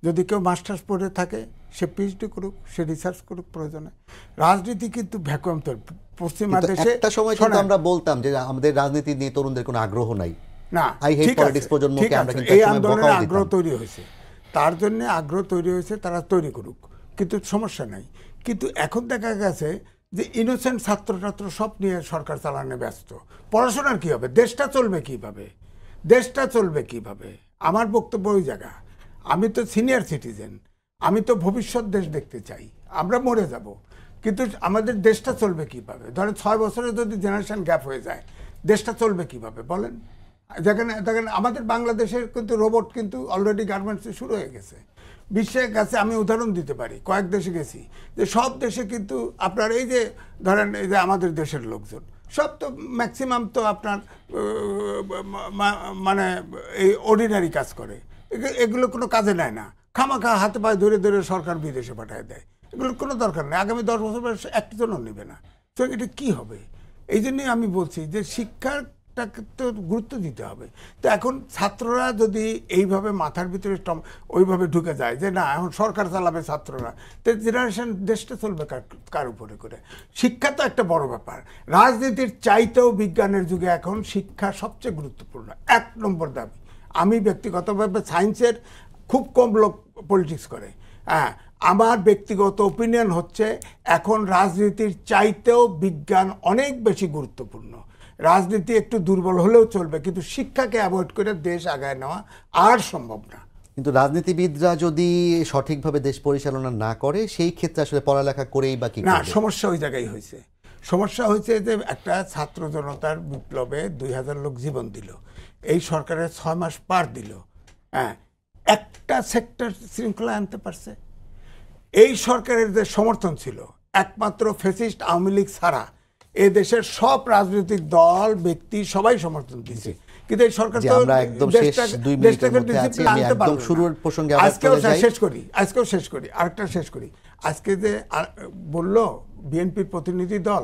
যদি কেউ মাস্টার্স পড়ে থাকে সে পিএইচডি করুক, সে রিসার্চ করুক প্রয়োজনে। রাজনীতি কিন্তু ভ্যাকুয়াম তৈরি। পশ্চিমা দেশে একটা সময় কিন্তু আমরা বলতাম যে আমাদের রাজনীতি নিয়ে তরুণদের কোনো আগ্রহ নাই। না, আই হেট পলিটিক্স প্রজন্মকে আমরা কিন্তু এই আন্দোলনে আগ্রহ তৈরি হয়েছে, তার জন্য আগ্রহ তৈরি হয়েছে, তারা তৈরি করুক, কিন্তু সমস্যা নাই। কিন্তু এখন দেখা গেছে যে ইনোসেন্ট ছাত্র সব নিয়ে সরকার চালানো ব্যস্ত। পড়াশোনার কি হবে? দেশটা চলবে কিভাবে? দেশটা চলবে কিভাবে? আমার বক্তব্য ওই জায়গা। আমি তো সিনিয়র সিটিজেন, আমি তো ভবিষ্যৎ দেশ দেখতে চাই। আমরা মরে যাব, কিন্তু আমাদের দেশটা চলবে কিভাবে? ধরেন 6 বছরে যদি জেনারেশন গ্যাপ হয়ে যায়, দেশটা চলবে কিভাবে বলেন? দেখেন আমাদের বাংলাদেশের কিন্তু রোবট কিন্তু অলরেডি গার্মেন্টসে শুরু হয়ে গেছে। বিশ্বের কাছে আমি উদাহরণ দিতে পারি, কয়েক দেশে গেছি, যে সব দেশে কিন্তু আপনার এই যে ধরেন এই যে আমাদের দেশের লোকজন সব তো ম্যাক্সিমাম তো আপনার মানে এই অর্ডিনারি কাজ করে, এগুলো কোনো কাজে নেয় না, খামাখা হাতে পায়ে ধরে ধরে সরকার বিদেশে পাঠিয়ে দেয়। এগুলোর কোনো দরকার নেই, আগামী 10 বছর পরে একজনও নেবে না। তো এটা কী হবে? এই জন্যই আমি বলছি যে শিক্ষাটাকে তো গুরুত্ব দিতে হবে। তো এখন ছাত্ররা যদি এইভাবে মাথার ভিতরে ওইভাবে ঢুকে যায় যে না এখন সরকার চালাবে ছাত্ররা, তো জেনারেশন দেশটা চলবে কার উপরে করে? শিক্ষা তো একটা বড় ব্যাপার। রাজনীতির চাইতেও বিজ্ঞানের যুগে এখন শিক্ষা সবচেয়ে গুরুত্বপূর্ণ, 1 নম্বর দাবি। আমি ব্যক্তিগতভাবে সায়েন্সের খুব কম লোক পলিটিক্স করে, হ্যাঁ, আমার ব্যক্তিগত ওপিনিয়ন হচ্ছে এখন রাজনীতির চাইতেও বিজ্ঞান অনেক বেশি গুরুত্বপূর্ণ। রাজনীতি একটু দুর্বল হলেও চলবে, কিন্তু শিক্ষাকে অ্যাভয়েড করে দেশ আগায় নেওয়া আর সম্ভব না। কিন্তু রাজনীতিবিদরা যদি সঠিকভাবে দেশ পরিচালনা না করে, সেই ক্ষেত্রে আসলে পড়ালেখা করেই বা কি না, করবে? সমস্যা ওই জায়গায় হয়েছে। সমস্যা হয়েছে যে একটা ছাত্র জনতার বিপ্লবে 2000 লোক জীবন দিল, এই সরকারের 6 মাস পার দিল, হ্যাঁ, একটা সেক্টর শৃঙ্খলা আনতে পারছে? এই সরকারের যে সমর্থন ছিল একমাত্র ফ্যাসিস্ট আওয়ামী লীগ ছাড়া এ দেশের সব রাজনৈতিক দল ব্যক্তি সবাই সমর্থন দিয়েছে, কিন্তু এই সরকার তো দেশটাকে ডিসিপ্লিন আনতে পারবে না। আজকেও শেষ করি আরেকটা শেষ করি। আজকে যে বললো বিএনপির প্রতিনিধি দল,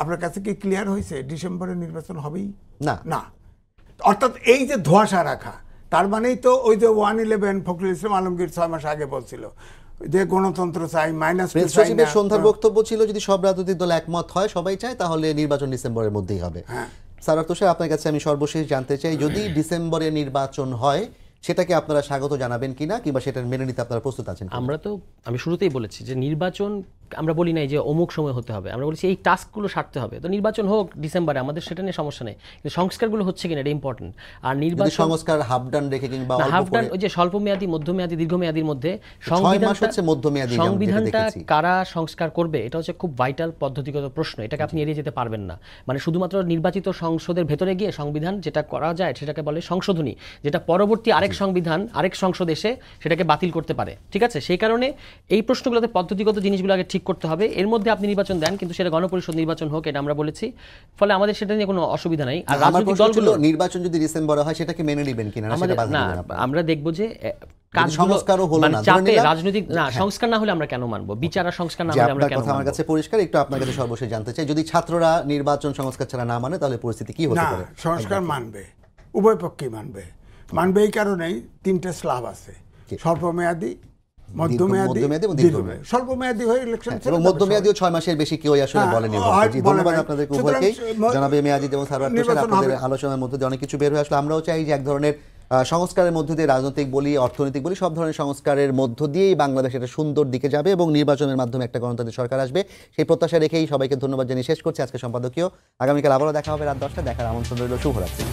আপনার কাছে কি ক্লিয়ার হয়েছে ডিসেম্বরে নির্বাচন হবেই না? অর্থাৎ এই যে ধোঁয়াশা রাখা, তার মানেই তো ওই যে 111 ফখরুল ইসলাম আলমগীর 6 মাস আগে বলছিল যে গণতন্ত্র চাই, মাইনাস প্রেস সচিবের সন্ধ্যার বক্তব্য ছিল যদি সব রাজনৈতিক দল একমত হয়, সবাই চায়, তাহলে নির্বাচন ডিসেম্বরের মধ্যেই হবে। স্যার তুষার, আপনার কাছে আমি সর্বশেষ জানতে চাই, যদি ডিসেম্বরে নির্বাচন হয় সেটাকে আপনারা স্বাগত জানাবেন কিনা, কিংবা সেটা মেনে নিতে আপনারা প্রস্তুত আছেন কিনা? আমি শুরুতেই বলেছি যে নির্বাচন আমরা বলি নাই যে অমুক সময় হতে হবে, আমরা বলেছি এই টাস্কগুলো সারতে হবে। তো নির্বাচন হোক ডিসেম্বরে, আমাদের সেটা নিয়ে সমস্যা নেই, কিন্তু সংস্কারগুলো হচ্ছে কিনা এটা ইম্পর্টেন্ট। আর নির্বাচন সংস্কার হাফ ডান রেখে কিংবা হাফ ডান, ওই যে স্বল্পমেয়াদী, মধ্যমেয়াদী, দীর্ঘমেয়াদীর মধ্যে সংবিধানটা কারা সংস্কার করবে, এটা হচ্ছে খুব ভাইটাল পদ্ধতিগত প্রশ্ন। এটাকে আপনি এড়িয়ে যেতে পারবেন না। মানে শুধুমাত্র নির্বাচিত সংসদের ভেতরে গিয়ে সংবিধান যেটা করা যায় সেটাকে বলে সংশোধনী, যেটা পরবর্তী আরেক সংবিধান আরেক সংসদ এসে সেটাকে বাতিল করতে পারে। ঠিক আছে, সেই কারণে এই প্রশ্নগুলোতে পদ্ধতিগত জিনিসগুলো আগে ঠিক করতে হবে। এর মধ্যে আপনি নির্বাচন দেন, কিন্তু সেটা গণপরিষদ নির্বাচন হোক, এটা আমরা বলেছি। ফলে আমাদের সেটা নিয়ে কোনো অসুবিধা নাই। আর রাজনৈতিক দলগুলো নির্বাচন যদি ডিসেম্বরে হয় সেটাকে মেনে নেবেন কিনা, আমরা দেখবো যে সংস্কারও হলো না, চাপে রাজনৈতিক সংস্কার না হলে আমরা কেন মানবো? বিচার আর সংস্কার না হলে আমরা কেন মানবো? আমার কাছে পরিষ্কার। একটু আপনার কাছে সর্বশেষ জানতে চাই, যদি ছাত্ররা নির্বাচন সংস্কার ছাড়া না মানে তাহলে পরিস্থিতি কি হতে পারে? সংস্কার মানবে, উভয় পক্ষই মানবে। এই কারণেই 3টে স্ল্যাব আছে, স্বল্পমেয়াদী, মধ্যমেয়াদী, দীর্ঘমেয়াদী। স্বল্পমেয়াদী হয়ে ইলেকশন, এবং মধ্যমেয়াদীও 6 মাসের বেশি কেউ আসলে বলেনি। ধন্যবাদ আপনাদের উভয়কেই। জনাব মেয়াজিদ এবং সারওয়ার তুষার, আপনাদের আলোচনার মধ্যে দিয়ে অনেক কিছু বের হয়ে আসলো। আমরাও চাই যে এক ধরনের সংস্কারের মধ্য দিয়ে, রাজনৈতিক বলি, অর্থনৈতিক বলি, সব ধরনের সংস্কারের মধ্য দিয়েই বাংলাদেশ একটা সুন্দর দিকে যাবে এবং নির্বাচনের মাধ্যমে একটা গণতান্ত্রিক সরকার আসবে। সেই প্রত্যাশা রেখেই সবাইকে ধন্যবাদ জানিয়ে শেষ করছি আজকে সম্পাদকীয়। আগামীকাল আবারও দেখা হবে রাত 10টায়। দেখার আমন্ত্রণ রইল। শুভরাত্রি।